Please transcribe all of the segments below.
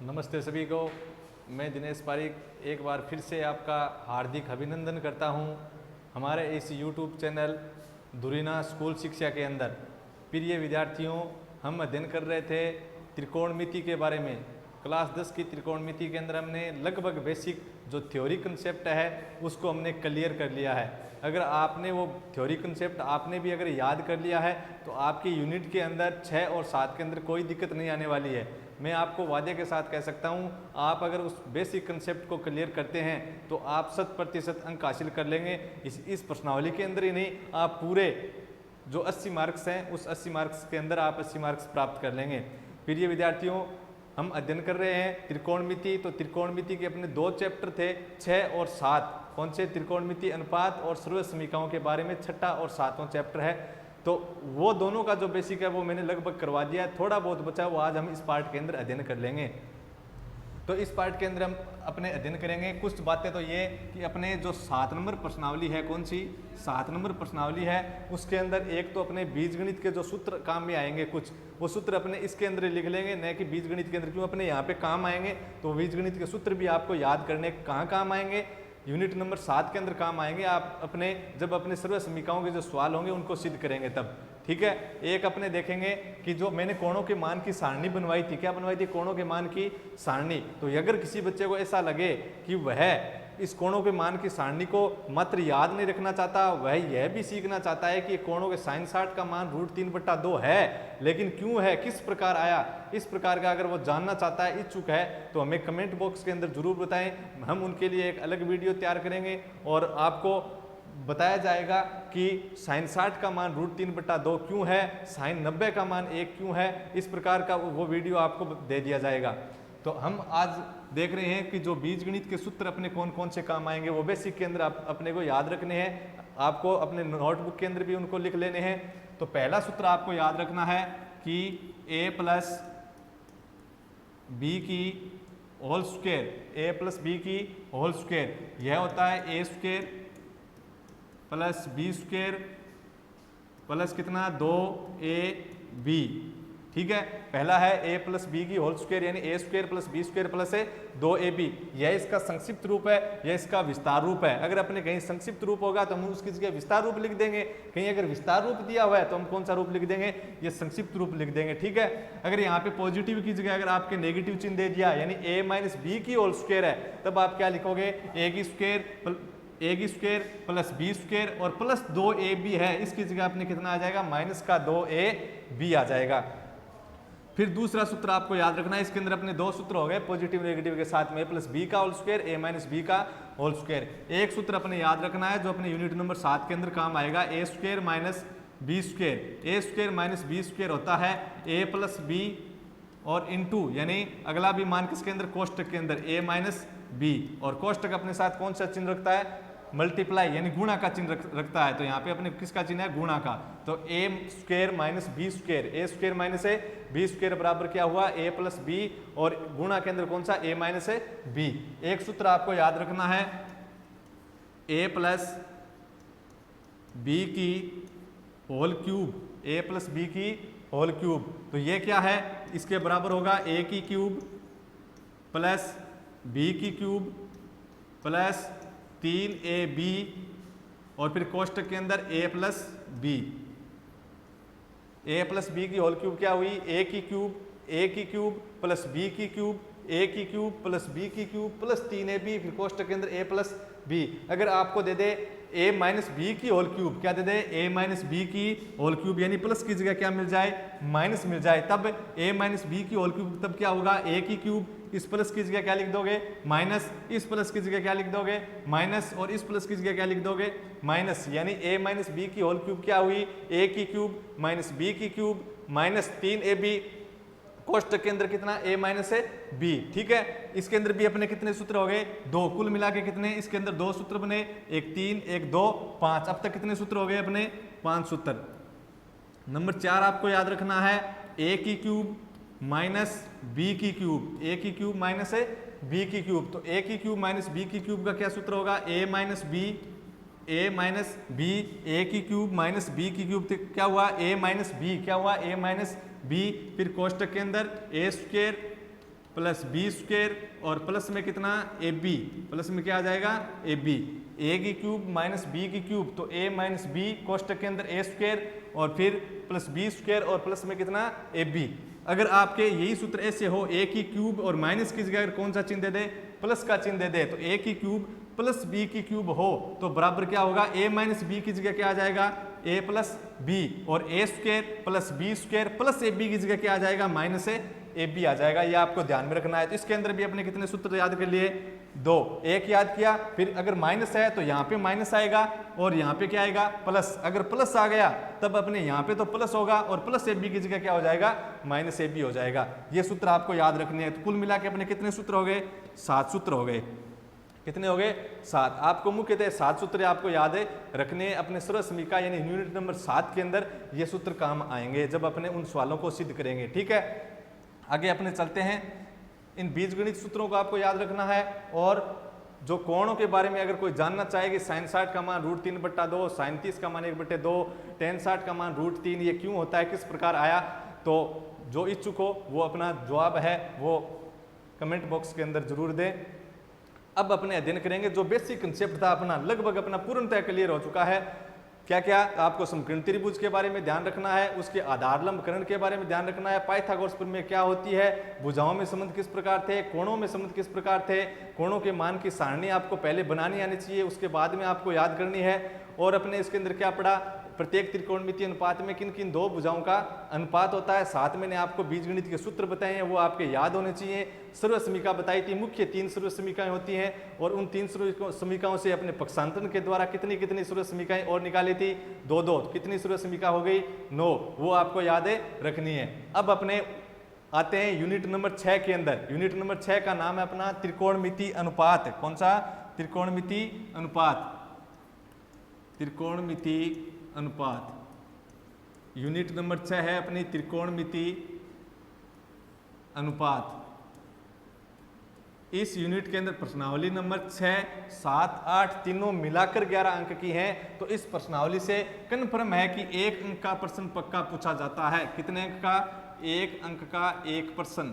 नमस्ते सभी को। मैं दिनेश पारिक एक बार फिर से आपका हार्दिक अभिनंदन करता हूं हमारे इस YouTube चैनल धुरीना स्कूल शिक्षा के अंदर। प्रिय विद्यार्थियों, हम अध्ययन कर रहे थे त्रिकोणमिति के बारे में। क्लास 10 की त्रिकोणमिति के अंदर हमने लगभग बेसिक जो थ्योरी कंसेप्ट है उसको हमने क्लियर कर लिया है। अगर आपने वो थ्योरी कंसेप्ट आपने भी अगर याद कर लिया है तो आपकी यूनिट के अंदर 6 और 7 के अंदर कोई दिक्कत नहीं आने वाली है। मैं आपको वादे के साथ कह सकता हूँ, आप अगर उस बेसिक कंसेप्ट को क्लियर करते हैं तो आप 100% अंक हासिल कर लेंगे। इस प्रश्नावली के अंदर ही नहीं, आप पूरे जो 80 मार्क्स हैं उस 80 मार्क्स के अंदर आप 80 मार्क्स प्राप्त कर लेंगे। प्रिय विद्यार्थियों, हम अध्ययन कर रहे हैं त्रिकोणमिति। तो त्रिकोणमिति के अपने 2 चैप्टर थे, 6 और 7। कौन से? त्रिकोणमिति, अनुपात और सर्व समीकरणों के बारे में 6ठा और 7वां चैप्टर है। तो वो दोनों का जो बेसिक है वो मैंने लगभग करवा दिया है। थोड़ा बहुत बचा वो आज हम इस पार्ट के अंदर अध्ययन कर लेंगे। तो इस पार्ट के अंदर हम अपने अध्ययन करेंगे कुछ बातें। तो ये कि अपने जो 7 नंबर प्रश्नावली है, कौन सी 7 नंबर प्रश्नावली है, उसके अंदर एक तो अपने बीजगणित के जो सूत्र काम में आएंगे, कुछ वो सूत्र अपने इसके अंदर लिख लेंगे, न कि बीजगणित के अंदर। क्यों? अपने यहाँ पे काम आएंगे। तो बीजगणित के सूत्र भी आपको याद करने कहाँ काम आएंगे? यूनिट नंबर 7 के अंदर काम आएंगे। आप अपने जब अपने सर्व समीकरणों के जो सवाल होंगे उनको सिद्ध करेंगे तब। ठीक है। एक अपने देखेंगे कि जो मैंने कोणों के मान की सारणी बनवाई थी। क्या बनवाई थी? कोणों के मान की सारणी। तो अगर किसी बच्चे को ऐसा लगे कि वह इस कोणों के मान की सारणी को मात्र याद नहीं रखना चाहता, वह यह भी सीखना चाहता है कि कोणों के sin 60 का मान √3/2 है, लेकिन क्यों है, किस प्रकार आया, इस प्रकार का अगर वो जानना चाहता है, इच्छुक है, तो हमें कमेंट बॉक्स के अंदर जरूर बताएं। हम उनके लिए एक अलग वीडियो तैयार करेंगे और आपको बताया जाएगा कि sin 60 का मान √3/2 क्यों है, sin 90 का मान 1 क्यों है। इस प्रकार का वो वीडियो आपको दे दिया जाएगा। तो हम आज देख रहे हैं कि जो बीजगणित के सूत्र अपने कौन कौन से काम आएंगे, वो बेसिक के अंदर अपने को याद रखने हैं। आपको अपने नोटबुक के अंदर भी उनको लिख लेने हैं। तो पहला सूत्र आपको याद रखना है कि a + b की होल स्क्वायर, a + b की होल स्क्वायर, यह होता है a² + b² प्लस कितना 2ab। ठीक है। पहला है a + b की होल स्क्वायर यानी a² + b² प्लस 2ab। यह इसका संक्षिप्त रूप है, यह इसका विस्तार रूप है। अगर अपने कहीं संक्षिप्त रूप होगा तो हम उसकी जगह विस्तार रूप लिख देंगे। कहीं अगर विस्तार रूप दिया हुआ है तो हम कौन सा रूप लिख देंगे? ये संक्षिप्त रूप लिख देंगे। ठीक है। अगर यहाँ पे पॉजिटिव की जगह अगर आपके नेगेटिव चिन्ह दे दिया यानी a - b की होल स्क्वायर है, तब आप क्या लिखोगे? a² + b² और प्लस 2ab है, इसकी जगह आपने कितना आ जाएगा? -2ab आ जाएगा। फिर दूसरा सूत्र आपको याद रखना है। इसके अंदर अपने 2 सूत्र हो गए पॉजिटिव नेगेटिव के साथ में, a + b का होल स्क्वायर, a - b का होल स्क्वायर। एक सूत्र अपने याद रखना है जो अपने यूनिट नंबर 7 के अंदर काम आएगा, a² - b²। a² - b² होता है a + b और इंटू यानी अगला भी मान किसके अंदर? कोष्टक के अंदर, a - b। और कोष्टक अपने साथ कौन सा चिन्ह रखता है? मल्टीप्लाई यानी गुणा का चिन्ह रखता है। तो यहाँ पे अपने किसका चिन्ह है? गुणा का। तो a² - b² a² - b² बराबर क्या हुआ? a + b और गुणा के अंदर कौन सा? a - b। एक सूत्र आपको याद रखना है, a + b की होल क्यूब, a + b की होल क्यूब। तो ये क्या है? इसके बराबर होगा a की क्यूब प्लस b की क्यूब प्लस 3ab और फिर कोष्टक के अंदर a + b। a + b की होल क्यूब क्या हुई? a की क्यूब प्लस b की क्यूब, a की क्यूब प्लस b की क्यूब प्लस 3ab, फिर कोष्टक के अंदर a + b। अगर आपको दे दे a - b की होल क्यूब, क्या दे दे? a - b की होल क्यूब यानी प्लस की जगह क्या मिल जाए? माइनस मिल जाए, तब a - b की होल क्यूब तब क्या होगा? a की क्यूब, इस प्लस की जगह क्या लिख दोगे? माइनस, इस प्लस की जगह क्या लिख दोगे? माइनस, और इस प्लस की जगह क्या लिख दोगे? माइनस। यानी a - b की होल क्यूब क्या हुई? a की क्यूब - b की क्यूब माइनस 3ab। कोष्टक के अंदर कितना? a - b। ठीक है। इसके अंदर भी अपने कितने सूत्र हो गए? 2। कुल मिला के कितने इसके अंदर 2 सूत्र बने? 1 3 1 2 5। अब तक कितने सूत्र हो गए अपने? 5 सूत्र। नंबर 4 आपको याद रखना है, a की क्यूब माइनस b की क्यूब, a की क्यूब माइनस b की क्यूब। तो a की क्यूब माइनस b की क्यूब का क्या सूत्र होगा? a - b, a की क्यूब माइनस b की क्यूब। क्या हुआ? a - b। क्या हुआ? a - b। फिर कोष्टक के अंदर a² प्लस बी स्क्वायर और प्लस में कितना ए बी, प्लस में क्या आ जाएगा ए बी, ए की क्यूब माइनस बी की क्यूब तो ए माइनस बी कोष्टक के अंदर ए स्क्वायर और फिर प्लस बी स्क्वायर और प्लस में कितना ए बी। अगर आपके यही सूत्र ऐसे हो ए की क्यूब और माइनस की जगह कौन सा चिन्ह दे दे, प्लस का चिन्ह दे दे, तो ए की क्यूब प्लस बी की क्यूब हो तो बराबर क्या होगा, ए माइनस बी की जगह क्या आ जाएगा ए प्लस बी और A square plus B square plus A B की जगह क्या आ जाएगा माइनस ए बी आ जाएगा। ये आपको ध्यान में रखना है। तो इसके अंदर भी अपने कितने सूत्र याद कर लिए, दो, एक याद किया, फिर अगर माइनस है तो यहाँ पे माइनस आएगा और यहाँ पे क्या आएगा प्लस, अगर प्लस आ गया तब अपने यहाँ पे तो प्लस होगा और प्लस ए बी की जगह क्या हो जाएगा माइनस ए बी हो जाएगा। ये सूत्र आपको याद रखने हैं। तो कुल मिला के अपने कितने सूत्र हो गए, 7 सूत्र हो गए। कितने हो गए 7। आपको मुख्यतः 7 सूत्र आपको याद है रखने अपने सरल समीका यानी यूनिट नंबर 7 के अंदर ये सूत्र काम आएंगे जब अपने उन सवालों को सिद्ध करेंगे। ठीक है, आगे अपने चलते हैं। इन बीजगणित सूत्रों को आपको याद रखना है और जो कोणों के बारे में अगर कोई जानना चाहे कि साइन 60 का मान √3/2, साइन 30 का मान 1/2, टेन 60 का मान √3, ये क्यों होता है, किस प्रकार आया, तो जो इच्छुक हो वो अपना जवाब है वो कमेंट बॉक्स के अंदर जरूर दें। अब अपने अध्ययन करेंगे जो बेसिक कंसेप्ट था अपना लगभग अपना पूर्णतः क्लियर हो चुका है। क्या क्या आपको समकोण त्रिभुज के बारे में ध्यान रखना है, उसके आधार लंबकरण के बारे में ध्यान रखना है, पाइथागोरस प्रमेय क्या होती है, भुजाओं में संबंध किस प्रकार थे, कोणों में संबंध किस प्रकार थे, कोणों के मान की सारणी आपको पहले बनानी आनी चाहिए, उसके बाद में आपको याद करनी है। और अपने इसके अंदर क्या पढ़ा, प्रत्येक त्रिकोणमितीय अनुपात में किन किन दो भुजाओं का अनुपात होता है। साथ मैंने आपको बीजगणित के सूत्र बताए हैं वो आपके याद होने चाहिए। सर्व समीका बताई थी, मुख्य 3 सर्व समीकाएं होती हैं और उन 3 सर्व समीकाओं से अपने पक्षांतरण के द्वारा कितनी कितनी सर्व समीकाएं और निकाली थी, 2-2, कितनी सर्व समीका हो गई 9, वो आपको याद रखनी है। अब अपने आते हैं यूनिट नंबर 6 के अंदर। यूनिट नंबर 6 का नाम है अपना त्रिकोणमिति अनुपात। कौन सा, त्रिकोणमिति अनुपात, त्रिकोणमिति अनुपात। यूनिट नंबर 6 है अपनी त्रिकोणमिति अनुपात। इस यूनिट के अंदर प्रश्नावली नंबर 6, 7, 8 तीनों मिलाकर 11 अंक की हैं। तो इस प्रश्नावली से कन्फर्म है कि 1 अंक का प्रश्न पक्का पूछा जाता है। कितने अंक का, 1 अंक का 1 प्रश्न,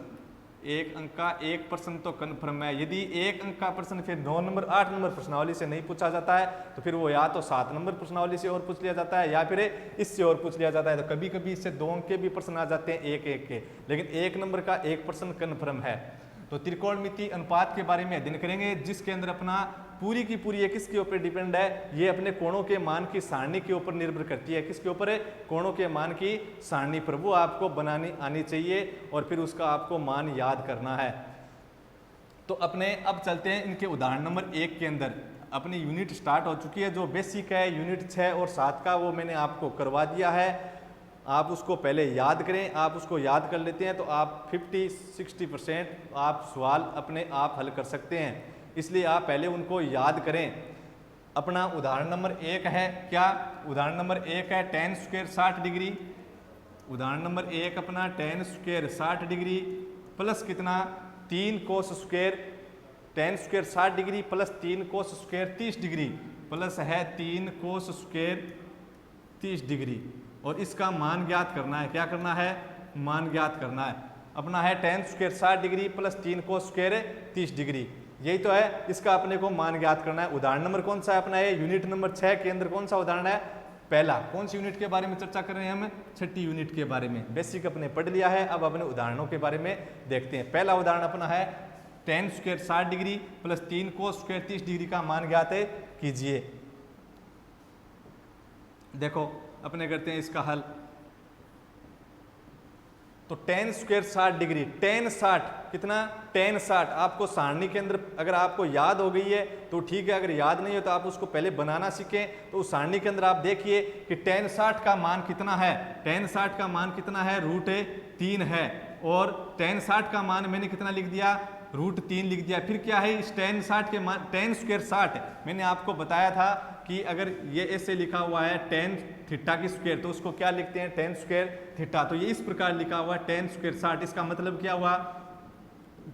1 अंक का 1 प्रश्न तो कन्फर्म है। यदि 1 अंक का प्रश्न फिर 9 नंबर 8 नंबर प्रश्नावली से नहीं पूछा जाता है तो फिर वो या तो 7 नंबर प्रश्नावली से और पूछ लिया जाता है या फिर इससे और पूछ लिया जाता है। तो कभी कभी इससे 2 अंक के भी प्रश्न आ जाते हैं 1-1 के, लेकिन 1 नंबर का 1 प्रश्न कन्फर्म है। तो त्रिकोणमिति अनुपात के बारे में अध्ययन करेंगे जिसके अंदर अपना पूरी की पूरी ये किसके ऊपर डिपेंड है, ये अपने कोणों के मान की सारणी के ऊपर निर्भर करती है। किसके ऊपर है, कोणों के मान की सारणी पर वो आपको बनानी आनी चाहिए और फिर उसका आपको मान याद करना है। तो अपने अब चलते हैं इनके उदाहरण नंबर 1 के अंदर। अपनी यूनिट स्टार्ट हो चुकी है, जो बेसिक है यूनिट 6 और 7 का वो मैंने आपको करवा दिया है। आप उसको पहले याद करें, आप उसको याद कर लेते हैं तो आप 50-60% आप सवाल अपने आप हल कर सकते हैं। इसलिए आप पहले उनको याद करें। अपना उदाहरण नंबर 1 है क्या, उदाहरण नंबर 1 है tan स्क्वायर 60 डिग्री। उदाहरण नंबर 1 अपना tan स्क्वायर 60 डिग्री प्लस कितना 3 cos square, tan square 60 degree plus 3 cos square 30 degree plus है 3 कोस स्क्वायर 30 डिग्री और इसका मान ज्ञात करना है। क्या करना है, मान ज्ञात करना है। अपना है tan square 60 degree plus 3 cos square 30 degree, यही तो है, इसका अपने को मान ज्ञात करना है। उदाहरण नंबर कौन सा है अपना, ये यूनिट नंबर 6 के अंदर कौन सा उदाहरण है, पहला। कौन सी यूनिट के बारे में चर्चा कर रहे हैं हम, 6ठी यूनिट के बारे में। बेसिक अपने पढ़ लिया है, अब अपने उदाहरणों के बारे में देखते हैं। पहला उदाहरण अपना है tan square 60 degree plus 3 cos square 30 degree का मान ज्ञात कीजिए। देखो अपने करते हैं इसका हल। तो tan स्क्वायर 60 डिग्री, tan 60 कितना, tan 60 आपको सारणी के अंदर अगर आपको याद हो गई है तो ठीक है, अगर याद नहीं हो तो आप उसको पहले बनाना सीखें। तो उस सारणी के अंदर आप देखिए कि tan 60 का मान कितना है, tan 60 का मान कितना है, √3 है और tan 60 का मान मैंने कितना लिख दिया, √3 लिख दिया। फिर क्या है इस tan 60 के मान, tan स्क्वायर 60 मैंने आपको बताया था कि अगर ये ऐसे लिखा हुआ है tan थीटा की स्क्वायर तो उसको क्या लिखते हैं, tan स्क्वायर थीटा। तो ये इस प्रकार लिखा हुआ tan स्क्वायर 60, इसका मतलब क्या हुआ,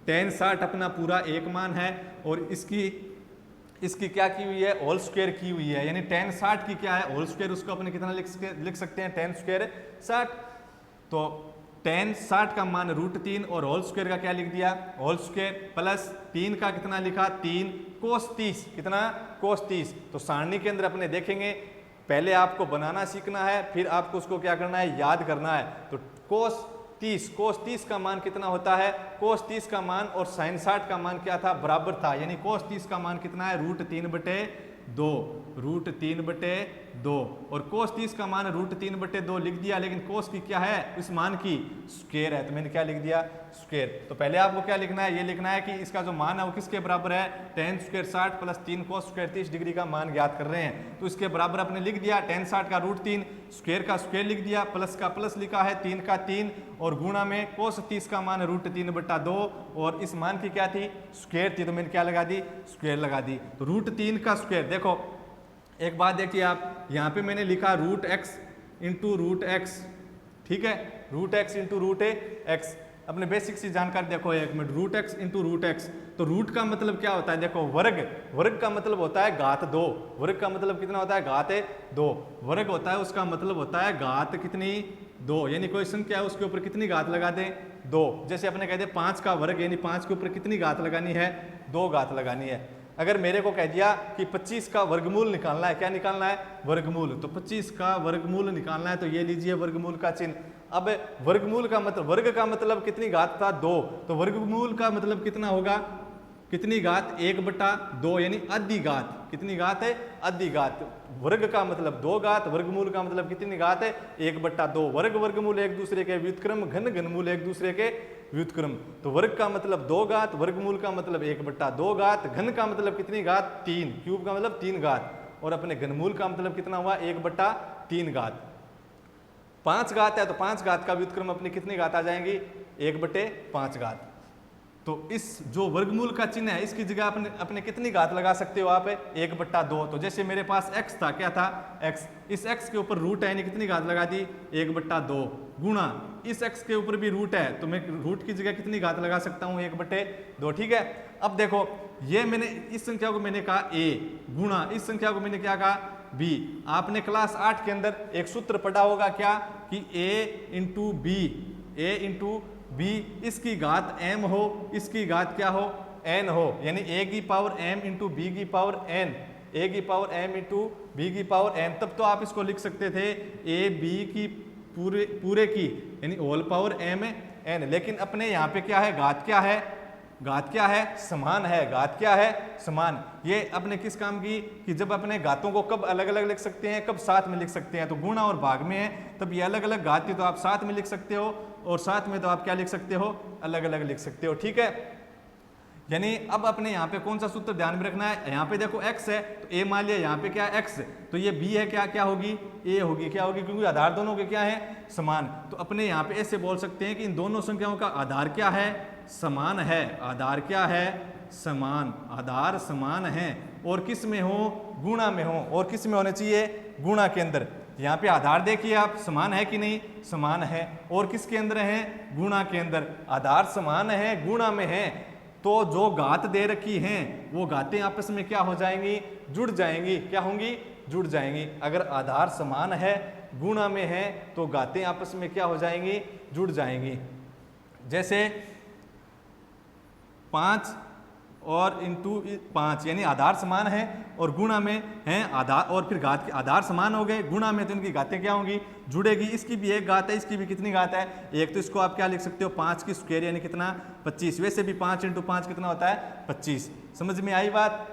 tan 60 अपना पूरा एक मान है और इसकी क्या की हुई है, होल स्क्वायर की हुई है, यानी tan 60 की क्या है, होल स्क्वायर, उसको अपने कितना लिख सकते हैं, tan स्क्वायर 60। तो tan 60 का मान √3 और होल स्क्वायर का क्या लिख दिया, होल स्क्वायर प्लस 3 का कितना लिखा 3 cos 30, कितना cos 30। तो सारणी के अंदर अपने देखेंगे, पहले आपको बनाना सीखना है, फिर आपको उसको क्या करना है, याद करना है। तो cos 30 का मान कितना होता है, cos 30 का मान और sin 60 का मान क्या था, बराबर था, यानी cos 30 का मान कितना है √3/2, √3/2 और cos 30 का मान √3/2 लिख दिया, लेकिन cos की क्या है, इस मान की स्क्वायर है, तो मैंने क्या लिख दिया, स्क्वायर। तो पहले आपको क्या लिखना है, ये लिखना है कि इसका जो मान है वो किसके बराबर है, tan square 60 plus 3 cos square 30 degree का मान ज्ञात कर रहे हैं। तो इसके बराबर आपने लिख दिया, tan 60 का √3, स्क्वायर का स्क्वायर लिख दिया, प्लस का प्लस लिखा है, 3 का 3 और गुणा में cos 30 का मान √3/2 और इस मान की क्या थी, स्क्वायर थी, तो मैंने क्या लगा दी, स्क्वायर लगा दी। तो √3 का स्क्वायर, देखो एक बात देखिए आप, यहाँ पे मैंने लिखा √x इंटू √x, ठीक है, √x इंटू √x। अपने बेसिक सी जानकारी देखो एक मिनट, √x इंटू √x, तो रूट का मतलब क्या होता है, देखो वर्ग, वर्ग का मतलब होता है घात 2, वर्ग का मतलब कितना होता है, घात 2, वर्ग होता है उसका मतलब होता है घात कितनी, 2, यानी कोई संख्या है उसके ऊपर कितनी घात लगा दें, 2। जैसे अपने कहते हैं 5 का वर्ग, यानी 5 के ऊपर कितनी घात लगानी है, 2 घात लगानी है। अगर मेरे को कह दिया कि 25 का वर्गमूल निकालना है, क्या निकालना है, वर्गमूल, तो 25 का वर्गमूल निकालना है, तो ये लीजिए वर्गमूल का चिन्ह। अब वर्गमूल का मतलब, वर्ग का मतलब कितनी घात था, 2, तो वर्गमूल का मतलब कितना होगा, कितनी घात, 1/2, यानी आधी घात, कितनी घात है, आधी घात। वर्ग का मतलब 2 घात, वर्गमूल का मतलब कितनी घात है, 1/2। वर्ग वर्गमूल एक दूसरे के व्युत्क्रम, घन घनमूल एक दूसरे के व्युत्क्रम। तो वर्ग का मतलब 2 घात, वर्गमूल का मतलब 1/2 घात, घन का मतलब कितनी घात, 3, क्यूब का मतलब 3 घात, और अपने घनमूल का मतलब कितना हुआ, 1/3 घात। 5 घात है तो 5 घात का व्युत्क्रम अपनी कितनी घात आ जाएंगी, 1/5 घात। तो इस जो वर्गमूल का चिन्ह है इसकी जगह अपने कितनी घात लगा सकते हो आप, 1/2। तो जैसे मेरे पास x था, क्या था, x, इस x के ऊपर रूट है, यानी कितनी घात लगा दी, 1/2, गुणा इस x के ऊपर भी रूट है, तो मैं रूट की जगह कितनी घात लगा सकता हूँ, 1/2, ठीक है। अब देखो ये मैंने इस संख्या को मैंने कहा a, गुणा इस संख्या को मैंने क्या कहा, b। आपने क्लास 8 के अंदर एक सूत्र पढ़ा होगा क्या, कि a into B, a into b, इसकी घात m हो, इसकी घात क्या हो, n हो, यानी a की पावर m इंटू बी की पावर n, a की पावर m इंटू बी की पावर n। तब तो आप इसको लिख सकते थे a b की पूरे की, यानी होल पावर m n। लेकिन अपने यहाँ पे क्या है, घात क्या है, घात क्या है, समान है, घात क्या है, समान। ये अपने किस काम की, कि जब अपने घातों को कब अलग अलग लिख सकते हैं, कब साथ में लिख सकते हैं। तो गुणा और भाग में है, तब ये अलग अलग घात थी तो आप साथ में लिख सकते हो, और साथ में तो आप क्या लिख सकते हो, अलग अलग लिख सकते हो, ठीक है। यानी अब अपने यहाँ पे कौन सा सूत्र ध्यान में रखना है, यहाँ पे देखो x है तो a मान लिया, यहाँ पे क्या है x, तो ये b है, क्या क्या होगी, a होगी, क्या होगी, क्योंकि आधार दोनों के क्या है, समान। तो अपने यहाँ पे ऐसे बोल सकते हैं कि इन दोनों संख्याओं का आधार क्या है, समान है, आधार क्या है, समान, आधार समान है, और किस में हो, गुणा में हो, और किस में होने चाहिए, गुणा के अंदर। यहाँ पे आधार देखिए आप, समान है कि नहीं, समान है, और किसके अंदर है, गुणा के अंदर। आधार समान है, गुणा में है, तो जो घात दे रखी हैं वो घातें आपस में क्या हो जाएंगी, जुड़ जाएंगी, क्या होंगी, जुड़ जाएंगी। अगर आधार समान है, गुणा में है, तो घातें आपस में क्या हो जाएंगी, जुड़ जाएंगी। जैसे 5 और इंटू 5, यानी आधार समान है और गुणा में है, आधार और फिर घात के आधार समान हो गए, गुणा में तो इनकी घातें क्या होंगी, जुड़ेगी। इसकी भी एक घात है, इसकी भी कितनी घात है, एक। तो इसको आप क्या लिख सकते हो, 5 की स्क्वायर, यानी कितना, 25। वैसे भी 5 इंटू 5 कितना होता है, 25। समझ में आई बात।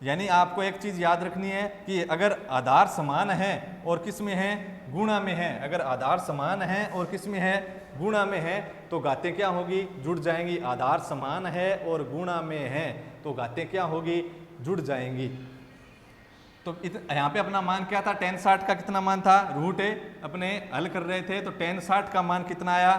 यानी आपको एक चीज याद रखनी है कि अगर आधार समान है और किस में है, गुणा में है, अगर आधार समान है और किस में है, गुणा में है, तो घातें क्या होगी, जुड़ जाएंगी। आधार समान है और गुणा में है तो घातें क्या होगी, जुड़ जाएंगी। तो यहाँ पे अपना मान क्या था, tan 60 का कितना मान था, रूट है, अपने हल कर रहे थे, तो tan 60 का मान कितना आया,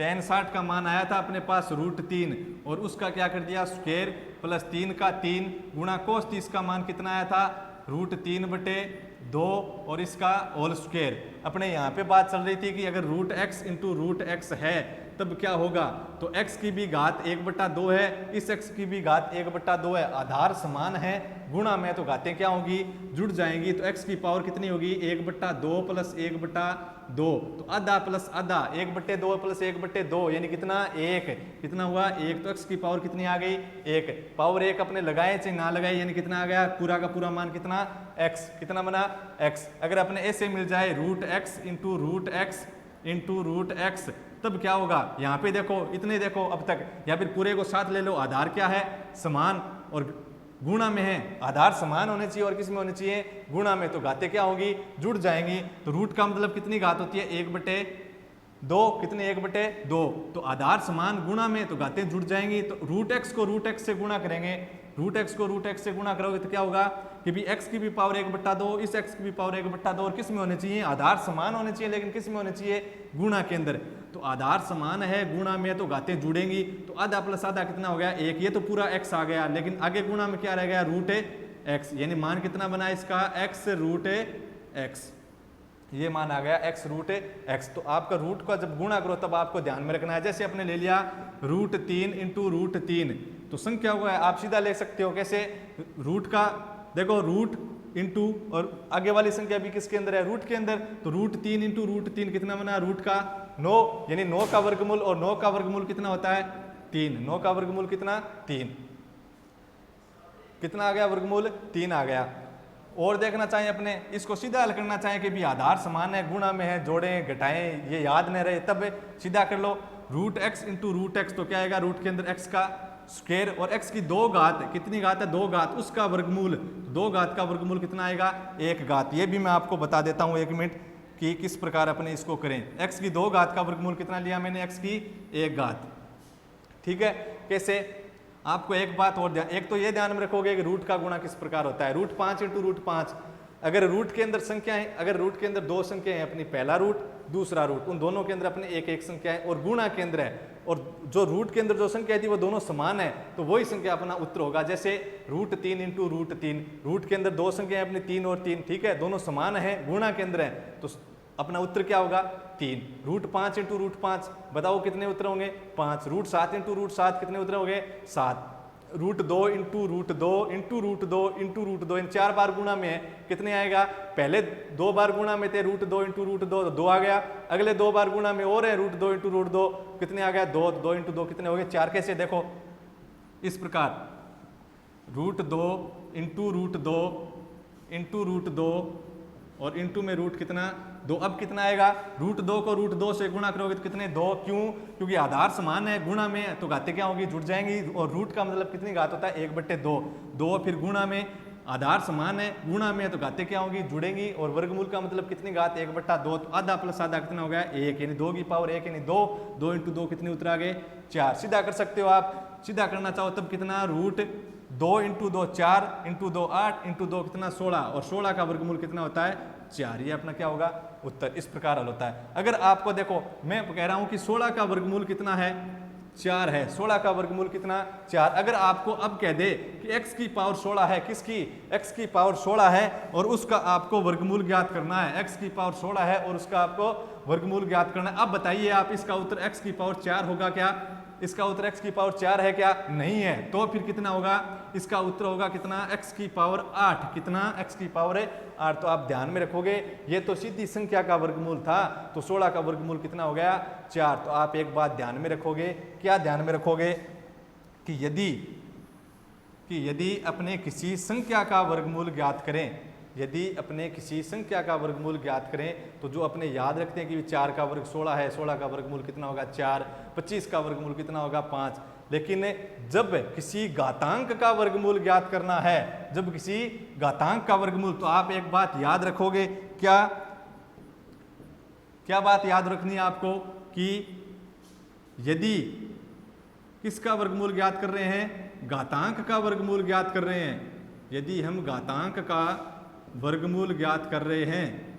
tan 60 का मान आया था अपने पास √3, और उसका क्या कर दिया, स्क्वायर प्लस 3 का 3 गुणा cos 30 का मान कितना आया था, √3/2, और इसका होल स्क्वायर। अपने यहाँ पे बात चल रही थी कि अगर √x इंटू √x है तब क्या होगा, तो x की भी घात 1/2 है, इस x की भी घात 1/2 है। आधार समान है, गुणा में तो घातें क्या होगी, जुड़ जाएंगी। तो x की पावर कितनी होगी, 1/2 प्लस 1/2 2, तो आधा प्लस आधा 1/2 प्लस 1/2 यानी कितना 1, कितना हुआ 1, तो x की पावर कितनी आ गई 1, पावर 1 अपने लगाए चाहे ना लगाए यानी कितना आ गया पूरा का पूरा मान कितना x, कितना बना x। अगर अपने ऐसे मिल जाए √x इंटू रूट एक्स तब क्या होगा, यहाँ पे देखो इतने देखो अब तक, या फिर पूरे को साथ ले लो, आधार क्या है समान और गुणा में है, आधार समान होने चाहिए और किस में होने चाहिए गुणा में, तो घातें क्या होगी जुड़ जाएंगी। तो रूट का मतलब कितनी घात होती है 1/2, कितने 1/2, तो आधार समान गुणा में तो घातें जुड़ जाएंगी। तो √x को √x से गुणा करेंगे, √x को √x से गुणा करोगे तो क्या होगा कि भी x की भी पावर 1/2, इस x की भी पावर 1/2 और किस में होने चाहिए आधार समान होने चाहिए, लेकिन किस में होने चाहिए गुणा के अंदर। तो आधार समान है गुणा में तो घातें जुड़ेंगी, तो आधा प्लस आधा कितना हो गया 1, ये तो पूरा x आ गया, लेकिन आगे गुणा में क्या रह गया √x, यानी मान कितना बना इसका x√x, ये मान आ गया x√x। तो आपका रूट का जब गुणा करो तब आपको ध्यान में रखना है, जैसे आपने ले लिया √3 इंटू √3 तो संख्या हुआ है, आप सीधा ले सकते हो कैसे, रूट का देखो रूट इंटू और आगे वाली संख्या भी किसके अंदर है रूट के अंदर, तो √3 इंटू √3 कितना बना रूट का 9, यानी 9 का वर्गमूल, और 9 का वर्गमूल कितना होता है 3, 9 का वर्गमूल कितना 3, कितना आ गया वर्गमूल 3 आ गया। और देखना चाहिए अपने इसको सीधा हल करना चाहिए कि भी आधार समान है गुणा में है, जोड़ें घटाएं ये याद नहीं रहे तब सीधा कर लो, √x इंटू √x तो क्या आएगा रूट के अंदर x का स्क्वायर और x की 2 घात, कितनी घात है 2 घात, उसका वर्गमूल, 2 घात का वर्गमूल कितना आएगा 1 घात। ये भी मैं आपको बता देता हूँ 1 मिनट कि किस प्रकार अपने इसको करें। x की 2 घात का वर्गमूल कितना लिया मैंने x की 1 घात, ठीक है। कैसे, आपको एक बात और ध्यान, एक तो ये ध्यान में रखोगे कि रूट का गुणा किस प्रकार होता है, √5 इंटू √5, अगर रूट के अंदर संख्या है, अगर रूट के अंदर 2 संख्या है अपनी पहला रूट दूसरा रूट, उन दोनों के अंदर अपने एक एक संख्या है और गुणा के अंदर है, और जो रूट के अंदर जो संख्या थी वो दोनों समान है तो वही संख्या अपना उत्तर होगा। जैसे √3 इंटू √3, रूट के अंदर 2 संख्या है अपनी 3 और 3, ठीक है, दोनों समान है गुणा के अंदर है तो अपना उत्तर क्या होगा 3। √5 इंटू √5 बताओ कितने उत्तर होंगे 5, √7 इंटू √7 कितने उत्तर होंगे 7, √2 इंटू √2 इंटू √2 इंटू √2, इन 4 बार गुणा में है कितने आएगा, पहले 2 बार गुणा में थे √2 इंटू √2 तो 2 आ गया, अगले 2 बार गुणा में और है √2 इंटू √2 कितने आ गया 2, 2 इंटू 2 कितने हो गए 4। कैसे देखो इस प्रकार √2 इंटू √2 इंटू √2 और इंटू में रूट कितना 2, अब कितना आएगा √2 को √2 से गुणा करोगे तो कितने 2, क्यों, क्योंकि आधार समान है गुणा में तो घातें क्या होगी जुड़ जाएंगी, और रूट का मतलब कितनी घात होता है 1/2, 2 फिर गुणा में, आधार समान है गुणा में तो घातें क्या होगी जुड़ेंगी, और वर्गमूल का मतलब कितनी घात 1/2, तो आधा प्लस आधा कितना हो गया 1, यानी 2 की पावर 1 यानी 2, 2 इंटू 2 कितने उत्तर आ गए 4। सीधा कर सकते हो आप, सीधा करना चाहो तब कितना √2 इंटू 2 4 इंटू 2 8 इंटू 2 कितना 16, और 16 का वर्गमूल कितना होता है 4, ये अपना क्या होगा उत्तर। इस प्रकार हल होता है। अगर आपको देखो मैं कह रहा हूं कि 16 का वर्गमूल कितना है 4 है, 16 का वर्गमूल कितना 4, अगर आपको अब कह दे कि x की पावर 16 है, किसकी x की पावर 16 है और उसका आपको वर्गमूल ज्ञात करना है, x की पावर 16 है और उसका आपको वर्गमूल ज्ञात करना है, अब बताइए आप इसका उत्तर x की पावर 4 होगा क्या, इसका उत्तर x की पावर 4 है क्या, नहीं है, तो फिर कितना होगा इसका उत्तर होगा कितना x की पावर 8, कितना x की पावर 8। तो आप ध्यान में रखोगे ये तो सीधी संख्या का वर्गमूल था, तो 16 का वर्गमूल कितना हो गया 4। तो आप एक बात ध्यान में रखोगे, क्या ध्यान में रखोगे कि यदि अपने किसी संख्या का वर्गमूल ज्ञात करें, यदि अपने किसी संख्या का वर्गमूल ज्ञात करें तो जो अपने याद रखते हैं कि 4 का वर्ग 16 है, 16 का वर्गमूल कितना होगा 4, 25 का वर्गमूल कितना होगा 5, लेकिन जब किसी घातांक का वर्गमूल ज्ञात करना है, जब किसी घातांक का वर्गमूल, तो आप एक बात याद रखोगे, क्या बात याद रखनी है आपको कि यदि किसका वर्गमूल ज्ञात कर रहे हैं, घातांक का वर्गमूल ज्ञात कर रहे हैं, यदि हम घातांक का वर्गमूल ज्ञात कर रहे हैं,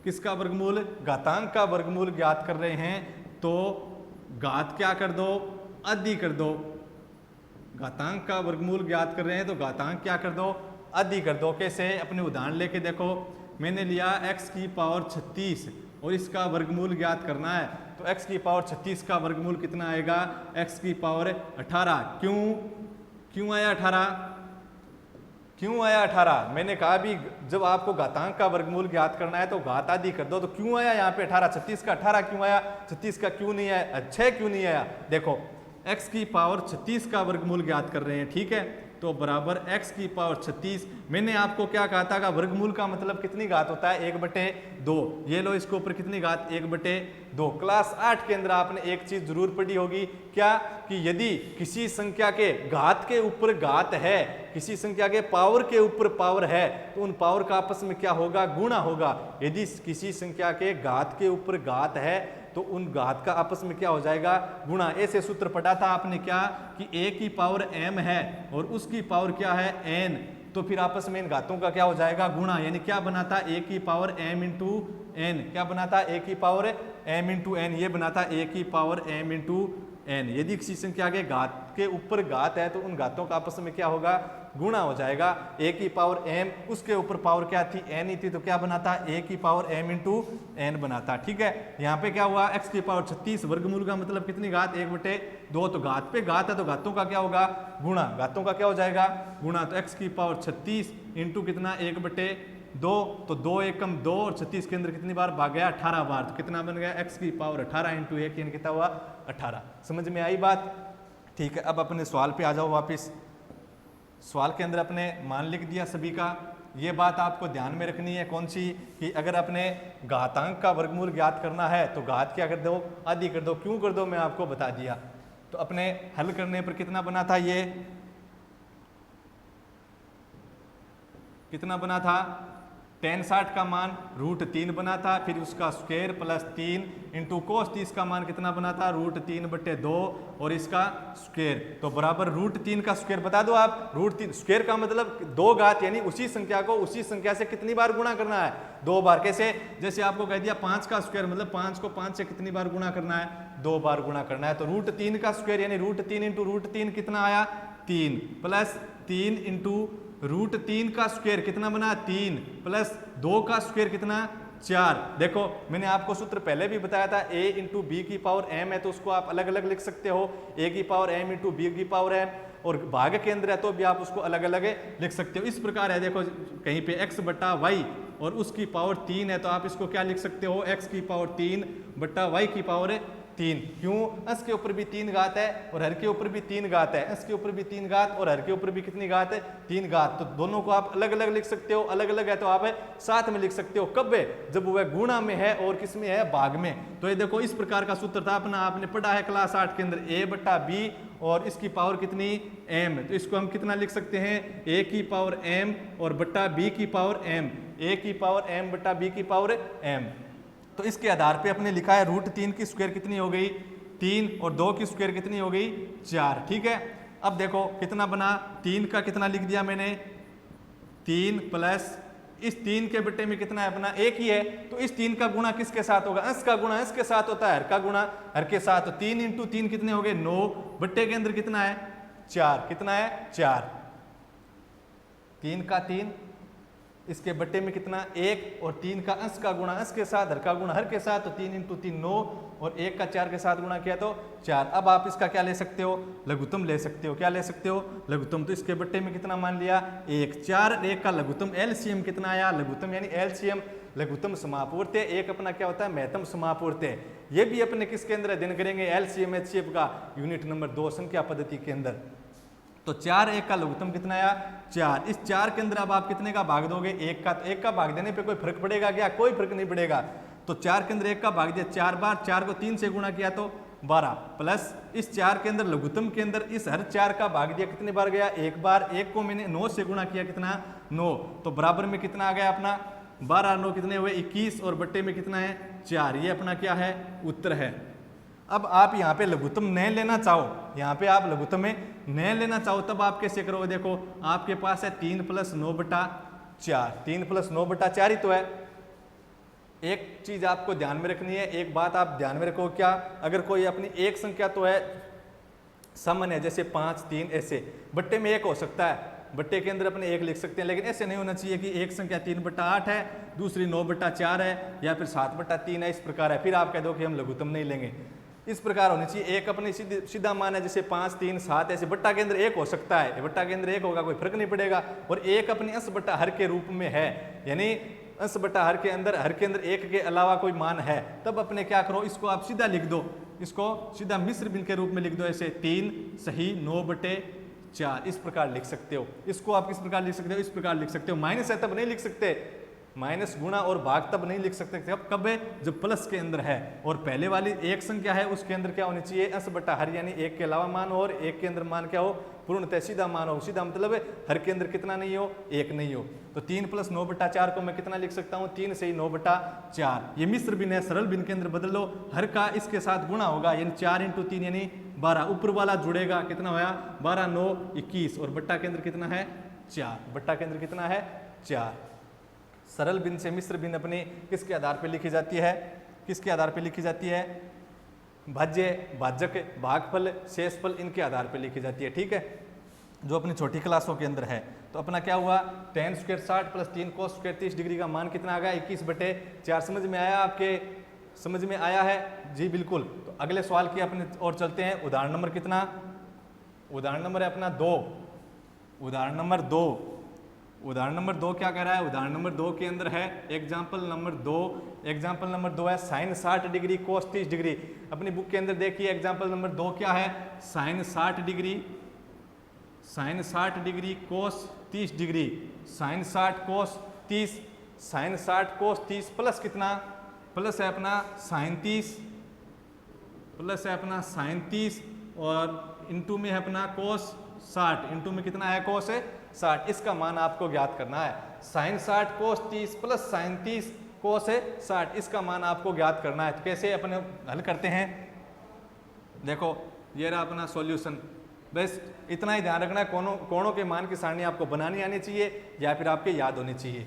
किसका वर्गमूल घातांक का वर्गमूल ज्ञात कर रहे हैं, तो घात क्या कर दो आधी कर दो, घातांक का वर्गमूल ज्ञात कर रहे हैं तो घातांक क्या कर दो आधी कर दो। कैसे, अपने उदाहरण लेके देखो, मैंने लिया x की पावर 36 और इसका वर्गमूल ज्ञात करना है, तो x की पावर 36 का वर्गमूल कितना आएगा x की पावर 18, क्यों आया 18, क्यों आया 18? मैंने कहा भी जब आपको घातांक का वर्गमूल ज्ञात करना है तो घात आदि कर दो, तो क्यों आया यहाँ पे 18? 36 का 18 क्यों आया? 36 का क्यों नहीं आया? 6 क्यों नहीं आया? देखो x की पावर 36 का वर्गमूल ज्ञात कर रहे हैं, ठीक है, तो बराबर x की पावर 36। मैंने आपको क्या कहा था, वर्गमूल का मतलब कितनी घात होता है? 1/2। ये लो इसके ऊपर कितनी घात? 1/2। क्लास 8 के अंदर आपने एक चीज जरूर पढ़ी होगी, क्या कि यदि किसी संख्या के घात के ऊपर घात है, किसी संख्या के पावर के ऊपर पावर है, तो उन पावर का आपस में क्या होगा? गुणा होगा। यदि किसी संख्या के घात के ऊपर घात है तो उन घात का आपस में क्या हो जाएगा? गुणा। ऐसे सूत्र पढ़ा था आपने क्या कि a की पावर m है और उसकी पावर क्या है? n, तो फिर आपस में इन घातों का क्या हो जाएगा? गुणा। यानी क्या बना था? a की पावर m इंटू n। क्या बना था? a की पावर m इंटू n। ये बना था a की पावर m इंटू n। यदि किसी संख्या के घात के ऊपर घात है तो उन घातों का आपस में क्या होगा? गुणा हो जाएगा। a की पावर m, उसके ऊपर पावर क्या थी? n ही थी, तो क्या बना था? a की पावर m इंटू n बना था, ठीक है। यहाँ पे क्या हुआ? x की पावर 36, वर्गमूल का मतलब कितनी घात? 1/2। तो घात पे घात है तो घातों का क्या होगा? गुणा। घातों का क्या हो जाएगा? गुणा। तो x की पावर 36 इंटू कितना? 1/2। तो 2 एकम 2 और 36 के अंदर कितनी बार भाग गया? 18 बार। तो कितना बन गया? x की पावर 18 इंटू 1 कितना हुआ? 18। समझ में आई बात? ठीक है, अब अपने सवाल पे आ जाओ वापिस। सवाल के अंदर अपने मान लिख दिया सभी का। ये बात आपको ध्यान में रखनी है, कौन सी? कि अगर अपने घातांक का वर्गमूल ज्ञात करना है तो घात क्या कर दो? आदि कर दो। क्यों कर दो? मैं आपको बता दिया। तो अपने हल करने पर कितना बना था? ये कितना बना था? tan 60 का मान √3 बना था, फिर उसका स्क्वायर प्लस 3 इंटू cos 30 का मान कितना बना था? √3/2 और इसका स्क्वायर, तो बराबर √3 का स्क्वायर बता दो आप। √3 स्क्वायर का मतलब 2 घात, यानी उसी संख्या को उसी संख्या से कितनी बार गुणा करना है? 2 बार। कैसे? जैसे आपको कह दिया 5 का स्क्वायर मतलब 5 को 5 से कितनी बार गुणा करना है? 2 बार गुणा करना है। तो √3 का स्क्वायर यानी √3 इंटू √3 कितना आया? 3 प्लस 3 इंटू √3 का स्क्वायर कितना बना? 3 प्लस 2 का स्क्वायर कितना? 4। देखो मैंने आपको सूत्र पहले भी बताया था, a इंटू बी की पावर m है तो उसको आप अलग अलग लिख सकते हो, a की पावर m इंटू बी की पावर m, और भाग के अंदर है तो भी आप उसको अलग अलग लिख सकते हो। इस प्रकार है, देखो कहीं पे x/y और उसकी पावर 3 है तो आप इसको क्या लिख सकते हो? x की पावर 3/y की पावर 3। क्यों? अंश के ऊपर भी 3 घात है और हर के ऊपर भी 3 घात है। अंश के ऊपर भी 3 घात और हर के ऊपर भी कितनी घात है? 3 घात। तो दोनों को आप अलग अलग लिख सकते हो। अलग अलग है तो आप साथ में लिख सकते हो। कब है? जब वह गुणा में है और किस में है? भाग में। तो ये देखो इस प्रकार का सूत्र था अपना, आपने पढ़ा है क्लास 8 के अंदर, a/b और इसकी पावर कितनी? m। तो इसको हम कितना लिख सकते हैं? a की पावर m और बट्टा b की पावर m। a की पावर m बट्टा b की पावर m। तो इसके आधार पे अपने लिखा है √3 की स्क्वायर कितनी हो गई? 3 और 2 की स्क्वायर कितनी हो गई? 4। ठीक है, अब देखो कितना बना? 3 का कितना लिख दिया मैंने? 3 प्लस इस 3 के बट्टे में कितना है अपना? 1 ही है, तो इस 3 का गुणा किसके साथ होगा? अंश का गुणा अंश के साथ होता है, हर का गुणा हर के साथ। तो 3 इंटू 3 कितने हो गए? 9। बट्टे के अंदर कितना है? 4। कितना है? 4। 3 का 3, इसके बट्टे में कितना? 1 और 3 का अंश का गुणा अंश के साथ, हर का गुणा हर के साथ। तो 3 इंटू 3 9 और 1 का 4 के साथ गुणा किया तो 4। अब आप इसका क्या ले सकते हो? लघुत्तम ले सकते हो। क्या ले सकते हो? लघुत्तम। तो इसके बट्टे में कितना मान लिया? 1। 4 1 का लघुत्तम एलसीएम कितना आया? लघुत्तम यानी एलसीएम लघुत्तम समापूर्त्य। एक अपना क्या होता है? महत्तम समापूर्त्य। ये भी अपने किसके अंदर अध्ययन करेंगे? एलसीएम एचसीएफ का यूनिट नंबर 2 संख्या पद्धति के अंदर। तो 4 1 का लघुत्तम कितना आया? 4। इस 4 के अंदर अब आप कितने का भाग दोगे? 1 का। तो 1 का भाग देने पे कोई फर्क पड़ेगा क्या? कोई फर्क नहीं पड़ेगा। तो 4 के अंदर 1 का भाग दिया 4 बार, 4 को 3 से गुणा किया तो 12, प्लस इस 4 के अंदर लघुत्तम के अंदर इस हर 4 का भाग दिया कितने बार गया? 1 बार। 1 को मैंने 9 से गुणा किया, कितना? 9। तो बराबर में कितना आ गया अपना? 12 9 कितने हुए? 21 और बट्टे में कितना है? 4। ये अपना क्या है? उत्तर है। अब आप यहाँ पे लघुत्तम न लेना चाहो, यहाँ पे आप लघुत्तम में न लेना चाहो तब आप कैसे करोगे? देखो आपके पास है 3 प्लस 9/4। 3 प्लस 9/4 ही तो है। एक चीज आपको ध्यान में रखनी है, एक बात आप ध्यान में रखो, क्या? अगर कोई अपनी एक संख्या तो है सामान्य, जैसे 5 3 ऐसे, बट्टे में 1 हो सकता है, बट्टे के अंदर अपने 1 लिख सकते हैं। लेकिन ऐसे नहीं होना चाहिए कि एक संख्या 3/8 है, दूसरी 9/4 है या फिर 7/3 है, इस प्रकार है, फिर आप कह दो कि हम लघुत्तम नहीं लेंगे। इस प्रकार होनी चाहिए। एक अपनी सीधा मान है, जैसे 5, 3, 7 ऐसे बट्टा के अंदर एक हो सकता है, बट्टा के अंदर एक होगा, कोई फर्क नहीं पड़ेगा। और एक अपनी अंश बट्टा हर के रूप में है, यानी अंश बट्टा हर के अंदर एक के अलावा कोई मान है, तब अपने क्या करो, इसको आप सीधा लिख दो, इसको सीधा मिश्र भिन्न के रूप में लिख दो, ऐसे 3 सही 9/4 इस प्रकार लिख सकते हो। इसको आप किस प्रकार लिख सकते हो, इस प्रकार लिख सकते हो। माइनस है तब नहीं लिख सकते, माइनस गुणा और भाग तब नहीं लिख सकते, कब है, जब प्लस के अंदर है। और पहले वाली एक संख्या है उसके अंदर क्या होनी चाहिए, अंश बट्टा हर, यानी एक के अलावा मान हो, और एक के अंदर मान क्या हो, पूर्णतः सीधा मान हो। सीधा मतलब हर के अंदर कितना नहीं हो, एक नहीं हो। तो 3 + 9/4 को मैं कितना लिख सकता हूँ, 3 से ही 9/4। ये मिश्र भिन्न है, सरल भिन्न के अंदर बदल लो, हर का इसके साथ गुणा होगा, यानी 4 × 3 यानी 12, ऊपर वाला जुड़ेगा, कितना होया 12 9 21, और बट्टा के अंदर कितना है 4, बट्टा के अंदर कितना है 4। सरल भिन्न से मिश्र भिन्न अपनी किसके आधार पर लिखी जाती है, किसके आधार पर लिखी जाती है, भाज्य, भाजक, भागफल, शेषफल, इनके आधार पर लिखी जाती है। ठीक है, जो अपनी छोटी क्लासों के अंदर है। तो अपना क्या हुआ, tan² 60 + 3 cos² 30 डिग्री का मान कितना आ गया 21/4। समझ में आया, आपके समझ में आया है जी, बिल्कुल। तो अगले सवाल की अपने और चलते हैं। उदाहरण नंबर कितना, उदाहरण नंबर है अपना 2, उदाहरण नंबर 2, उदाहरण नंबर 2 क्या कह रहा है, उदाहरण नंबर 2 के अंदर है एग्जाम्पल नंबर 2, एग्जाम्पल नंबर 2 है sin 60 डिग्री cos 30 डिग्री। अपनी बुक के अंदर देखिए एग्जाम्पल नंबर 2 क्या है, sin 60 degree cos 30 degree, sin 60 cos 30, sin 60 cos 30 plus कितना, प्लस है अपना sin 30, प्लस है अपना sin 30, और इंटू में है अपना cos 60, इंटू में कितना है cos 60। इसका मान आपको ज्ञात करना है। sin 60 cos 30 plus sin 30 cos 60, इसका मान आपको ज्ञात करना है। तो कैसे अपने हल करते हैं, देखो ये रहा अपना सॉल्यूशन। बस इतना ही ध्यान रखना है, कोणों के मान की सारणी आपको बनानी आनी चाहिए या फिर आपके याद होनी चाहिए।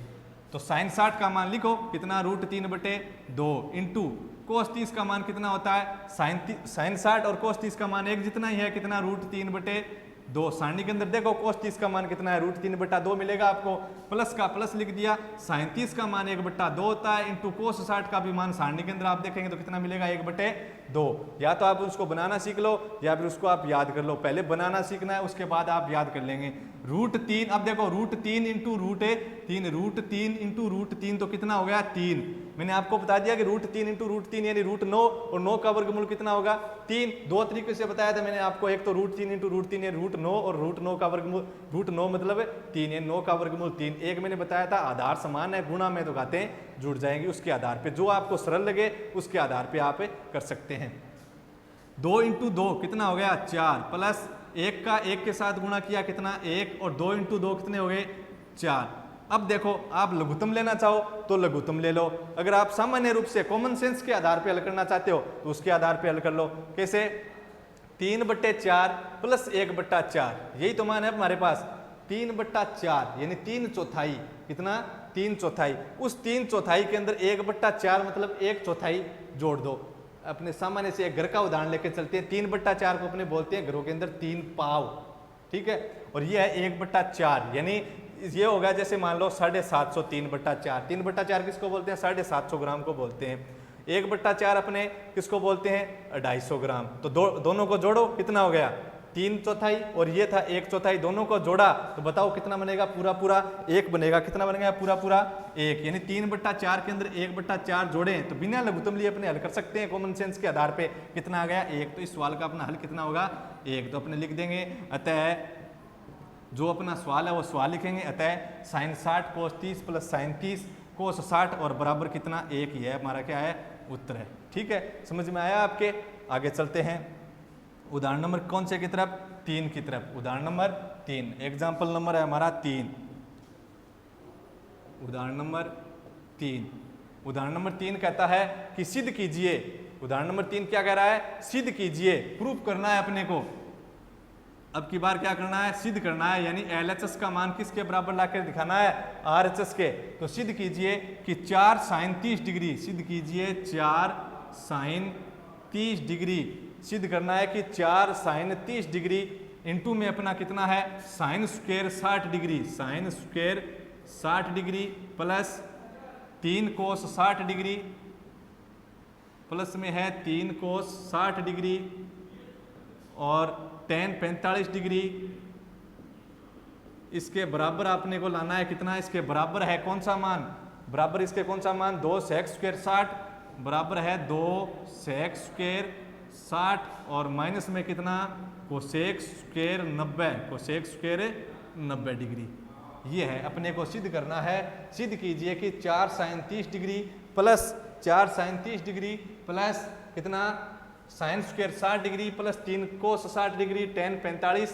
तो sin 60 का मान लिखो कितना, √3/2 इंटू cos 30 का मान कितना होता है, sin 60 और cos 30 का मान एक जितना ही है, कितना √3/2। सारणी के अंदर देखो cos 30 का मान कितना है, √3/2 मिलेगा आपको, प्लस का प्लस लिख दिया। sin 30 का मान 1/2 होता है, इंटू cos 60 का भी मान सारणी के अंदर आप देखेंगे तो कितना मिलेगा 1/2। या तो आप उसको बनाना सीख लो या फिर उसको आप याद कर लो। पहले बनाना सीखना है, उसके बाद आप याद कर लेंगे। √3, अब देखो √3 × √3, √3 × √3 तो कितना हो गया 3। मैंने आपको बता दिया कि √3 × √3 यानी √9, और 9 का वर्गमूल कितना होगा 3। दो तरीके से बताया था मैंने आपको, एक तो √3 × √3 यानी √9, और √9 का वर्गमूल, √9 मतलब 3 यानी 9 का वर्गमूल 3। एक मैंने बताया था आधार समान है, गुणा में तो घातें जुड़ जाएंगी, उसके आधार पे जो आपको सरल लगे उसके आधार पे आप कर सकते हैं। 2 × 2 कितना हो गया 4, प्लस 1 का 1 के साथ गुणा किया कितना 1, और 2 × 2 कितने हो गए 4। अब देखो आप लघुत्तम लेना चाहो तो लघुत्तम ले लो, अगर आप सामान्य रूप से कॉमन सेंस के आधार पे हल करना चाहते हो तो उसके आधार पे हल कर लो। कैसे, 3/4 प्लस 1/4, यही तो मान है हमारे पास 3/4 यानी 3/4, कितना 3/4। उस 3/4 के अंदर 1/4 मतलब 1/4 जोड़ दो। अपने सामान्य से एक घर का उदाहरण लेकर चलते हैं। 3/4 को अपने बोलते हैं घरों के अंदर 3 पाव, ठीक है, और ये है 1/4, यानी ये होगा जैसे मान लो 750 3/4। 3/4 किसको बोलते हैं, 750 ग्राम को बोलते हैं। 1/4 अपने किसको बोलते हैं, 250 ग्राम। तो दोनों को जोड़ो कितना हो गया 3/4, और ये था 1/4, दोनों को जोड़ा तो बताओ कितना बनेगा, पूरा 1 बनेगा। कितना बनेगा, पूरा 1, यानी 3/4 के अंदर 1/4 जोड़े तो बिना लघुत्तम लिए अपने हल कर सकते हैं कॉमन सेंस के आधार पे। कितना आ गया 1, तो इस सवाल का अपना हल कितना होगा 1, तो अपने लिख देंगे। अतः जो अपना सवाल है वो सवाल लिखेंगे, अतः sin 60 cos 30 plus sin 30 cos 60 और बराबर कितना 1 ही है, हमारा क्या है उत्तर है। ठीक है, समझ में आया आपके। आगे चलते हैं उदाहरण नंबर कौन से की तरफ, 3 की तरफ। उदाहरण नंबर 3, एग्जाम्पल नंबर है हमारा 3, उदाहरण नंबर 3। उदाहरण नंबर 3 कहता है कि सिद्ध कीजिए। उदाहरण नंबर 3 क्या कह रहा है, सिद्ध कीजिए, प्रूफ करना है अपने को। अब की बार क्या करना है, सिद्ध करना है, यानी LHS का मान किसके बराबर लाकर दिखाना है, RHS के। तो सिद्ध कीजिए कि 4 sin 30 डिग्री, सिद्ध कीजिए 4 sin 30 डिग्री, सिद्ध करना है कि 4 sin 30 डिग्री इंटू में अपना कितना है sin² 60 degree, sin² 60 degree plus 3 cos 60 degree plus में है 3 कोस 60 डिग्री और tan 45 डिग्री। इसके बराबर आपने को लाना है कितना, इसके बराबर है कौन सा मान, बराबर इसके कौन सा मान 2 sec स्क्वायर 60 बराबर है 2 sec स्क्वायर 60 और माइनस में कितना cosec square 90, cosec square 90 degree. ये है अपने को सिद्ध करना है। सिद्ध कीजिए कि 4 sin 30 degree plus 4 sin 30 degree plus कितना साइन स्क्वायर 60 डिग्री प्लस 3 कोस 60 degree tan 45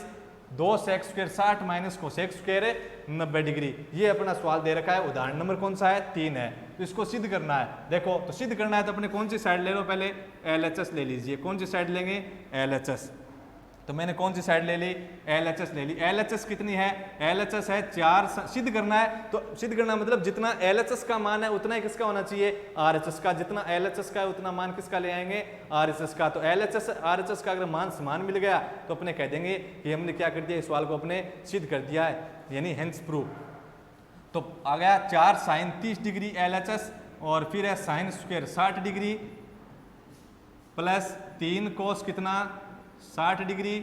2 sec square 60 minus cosec square 90 degree. ये अपना सवाल दे रखा है। उदाहरण नंबर कौन सा है 3 है। तो इसको सिद्ध करना है। देखो तो सिद्ध करना है तो अपने कौन सी साइड ले लो, पहले LHS ले लीजिए। कौन सी साइड लेंगे LHS। तो मैंने कौन सी साइड ले ली LHS ले ली। LHS कितनी है LHS है 4। सिद्ध करना है तो सिद्ध करना मतलब जितना LHS का मान है उतना ही किसका होना चाहिए RHS का। जितना LHS का है उतना मान किसका ले आएंगे RHS का। तो LHS RHS का अगर मान समान मिल गया तो अपने कह देंगे कि हमने क्या कर दिया, इस सवाल को अपने सिद्ध कर दिया है, यानी हेंस प्रूव। तो आ गया 4 sin 30 डिग्री LHS और फिर है साइन स्क्वायर 60 डिग्री प्लस 3 कोस कितना 60 डिग्री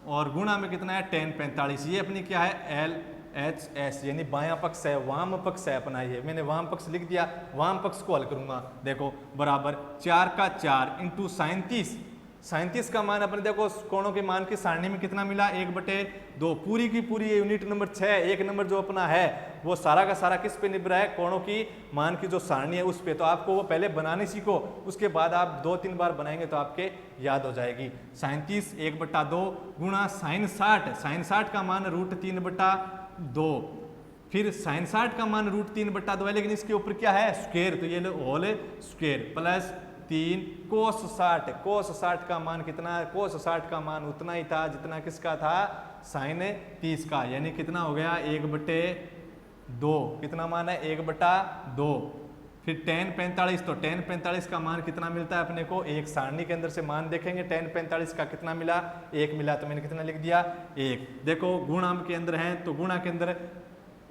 और गुणा में कितना है tan 45। ये अपनी क्या है LHS यानी बायां पक्ष है, वाम पक्ष है अपना। ये मैंने वाम पक्ष लिख दिया, वाम पक्ष को हल करूंगा। देखो बराबर 4 का 4 इंटू साइन 30। साइन 30 का मान अपने देखो कोणों के मान की सारणी में कितना मिला 1/2। पूरी की पूरी यूनिट नंबर 6 एक नंबर जो अपना है वो सारा का सारा किस पे निर्भर है, कोणों की मान की जो सारणी है उस पे। तो आपको वो पहले बनाने सीखो, उसके बाद आप 2-3 बार बनाएंगे तो आपके याद हो जाएगी। साइन 30 1/2 गुणा साइन 60। साइन 60 का मान √3/2 फिर साइन 60 का मान √3/2 है, लेकिन इसके ऊपर क्या है स्क्वायर, तो ये होल स्क्वायर प्लस 3 कोस 60। कोस 60 का मान कितना है, कोस 60 का मान उतना ही था जितना किसका था साइन 30 का, यानी कितना हो गया 1/2। कितना मान है 1/2। फिर tan 45, तो tan 45 का मान कितना मिलता है अपने को, एक सारणी के अंदर से मान देखेंगे tan 45 का कितना मिला 1 मिला, तो मैंने कितना लिख दिया 1। देखो गुणा के अंदर है तो गुणा के अंदर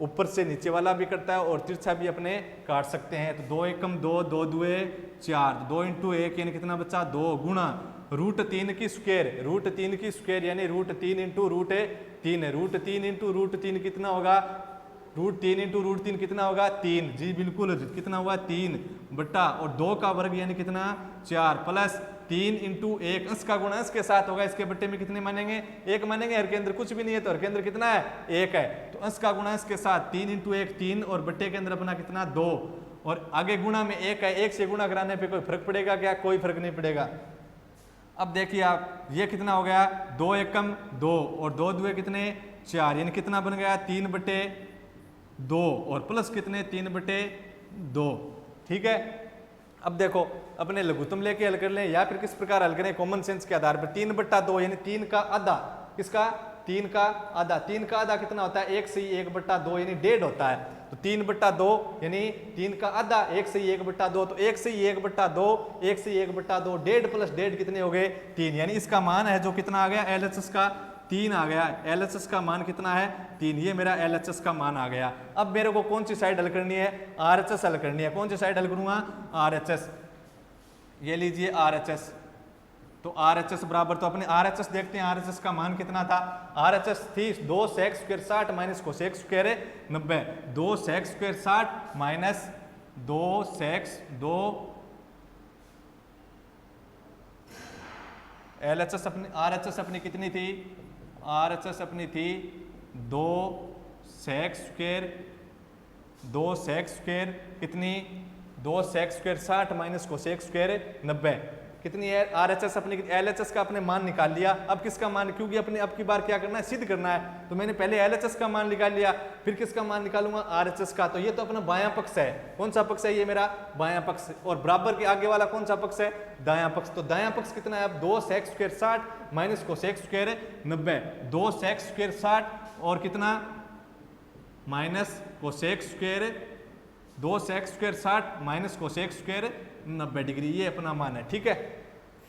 ऊपर से नीचे वाला भी करता है और तिरछा भी अपने काट सकते हैं। तो 2 एकम 2 2 दुए 4 2 इंटू 1 यानी कितना बच्चा 2 गुणा √3 की स्क्वायर, √3 की स्क्वायर यानी √3 इंटू √3 है। √3 इंटू √3 कितना होगा, √3 इंटू √3 कितना होगा 3। जी बिल्कुल, कितना हुआ 3 बट्टा और 2 का वर्ग यानी कितना 4 प्लस 3 इंटू 1 अंश का गुणा अंश के साथ होगा, इसके बट्टे में कितने मानेंगे 1 मानेंगे। हर के अंदर कुछ भी नहीं है तो हर के अंदर कितना है 1 है, तो अंश का गुणा अंश के साथ 3 इंटू 1 3 और बट्टे के अंदर अपना कितना 2 और आगे गुणा में 1 है। 1 से गुणा कराने पे कोई फर्क पड़ेगा क्या, कोई फर्क नहीं पड़ेगा। अब देखिए आप ये कितना हो गया 2 एकम 2 और 2 दुए कितने 4 यानी कितना बन गया 3/2 और प्लस कितने 3/2। ठीक है, अब देखो अपने लघुत्तम लेके हल कर लें या फिर किस प्रकार हल करें, कॉमन सेंस के आधार पर। 3/2 यानी 3 का आधा, किसका 3 का आधा। 3 का आधा कितना होता है 1 से 1/2 यानी 1.5 होता है। तो 3/2 यानी 3 का आधा 1 से 1/2, तो 1 से 1/2 1 से 1/2 1.5 प्लस 1.5 कितने हो गए 3, यानी इसका मान है जो कितना आ गया LHS का 3 आ गया। LHS का मान कितना है 3, ये मेरा LHS का मान आ गया। अब मेरे को कौन सी साइड हल करनी है RHS हल करनी है। कौन सी साइड हल करूंगा RHS, ये लीजिए RHS। तो RHS बराबर, तो अपने RHS देखते हैं RHS का मान कितना था। RHS थी 2 sec square 60 minus cosec square 90। 2 sec square 60 minus 2 sec 2 LHS अपनी RHS अपनी कितनी थी, RHS अपनी थी 2 sec स्क्वायर कितनी 2 sec square 60 minus cosec square 90 कितनी है RHS अपनी। LHS का अपने मान निकाल लिया। अब किसका मान, क्योंकि अपने अब की बार क्या करना है सिद्ध करना है, तो मैंने पहले LHS का मान निकाल लिया, फिर किसका मान निकालूंगा RHS का। तो ये तो अपना बायां पक्ष है। कौन सा पक्ष है, ये मेरा बायां पक्ष, और बराबर के आगे वाला कौन सा पक्ष है दायां पक्ष। तो दायां पक्ष कितना है अब 2 sec square 60 minus cosec square 90। 2 sec square 60 और कितना minus cosec square 2 sec square 60 minus cosec square 90 degree, ये अपना मान है। ठीक है,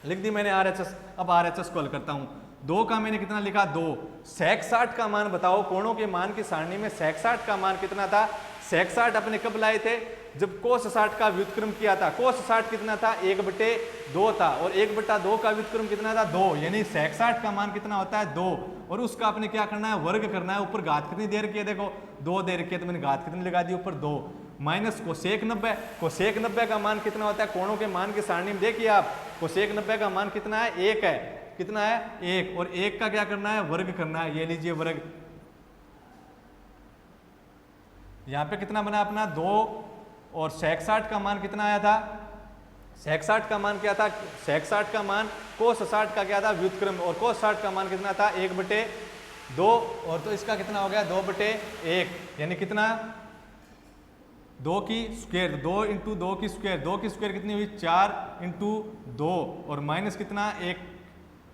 लिख दी मैंने RHS। अब RHS को हल करता हूं। 2 का मैंने कितना लिखा 2। sec 60 का मान बताओ, कोणों के मान की सारणी में sec 60 का मान कितना था। sec 60 अपने कब लाए थे जब कोस 60 का व्युत्क्रम किया था, कोस 60 कितना था 1/2 था, और 1/2 का व्युत्क्रम कितना था 2, यानी sec 60 का मान कितना होता है 2, और उसका आपने क्या करना है वर्ग करना है। ऊपर घात कितनी दे रखी है, देखो 2 दे रखी है, तो मैंने घात कितनी लगा दी ऊपर 2, माइनस कोसेक 90, कोसेक 90 का मान कितना होता है कोणों के मान की सारणी में देखिए आप, कोसेक 90 का मान कितना है 1 है, कितना है 1, और 1 का क्या करना है वर्ग करना है, ये लीजिए वर्ग, यहां पे कितना बना अपना 2, और sec 60 का मान कितना आया था, sec 60 का मान क्या था, sec 60 का मान cos 60 का क्या था व्युत्क्रम, और cos 60 का मान कितना था 1/2, और तो इसका कितना हो गया 2/1, यानी कितना 2 की स्क्वायर, 2 × 2 की स्क्वायर, 2 की स्क्वायर कितनी हुई 4 × 2, और माइनस कितना 1,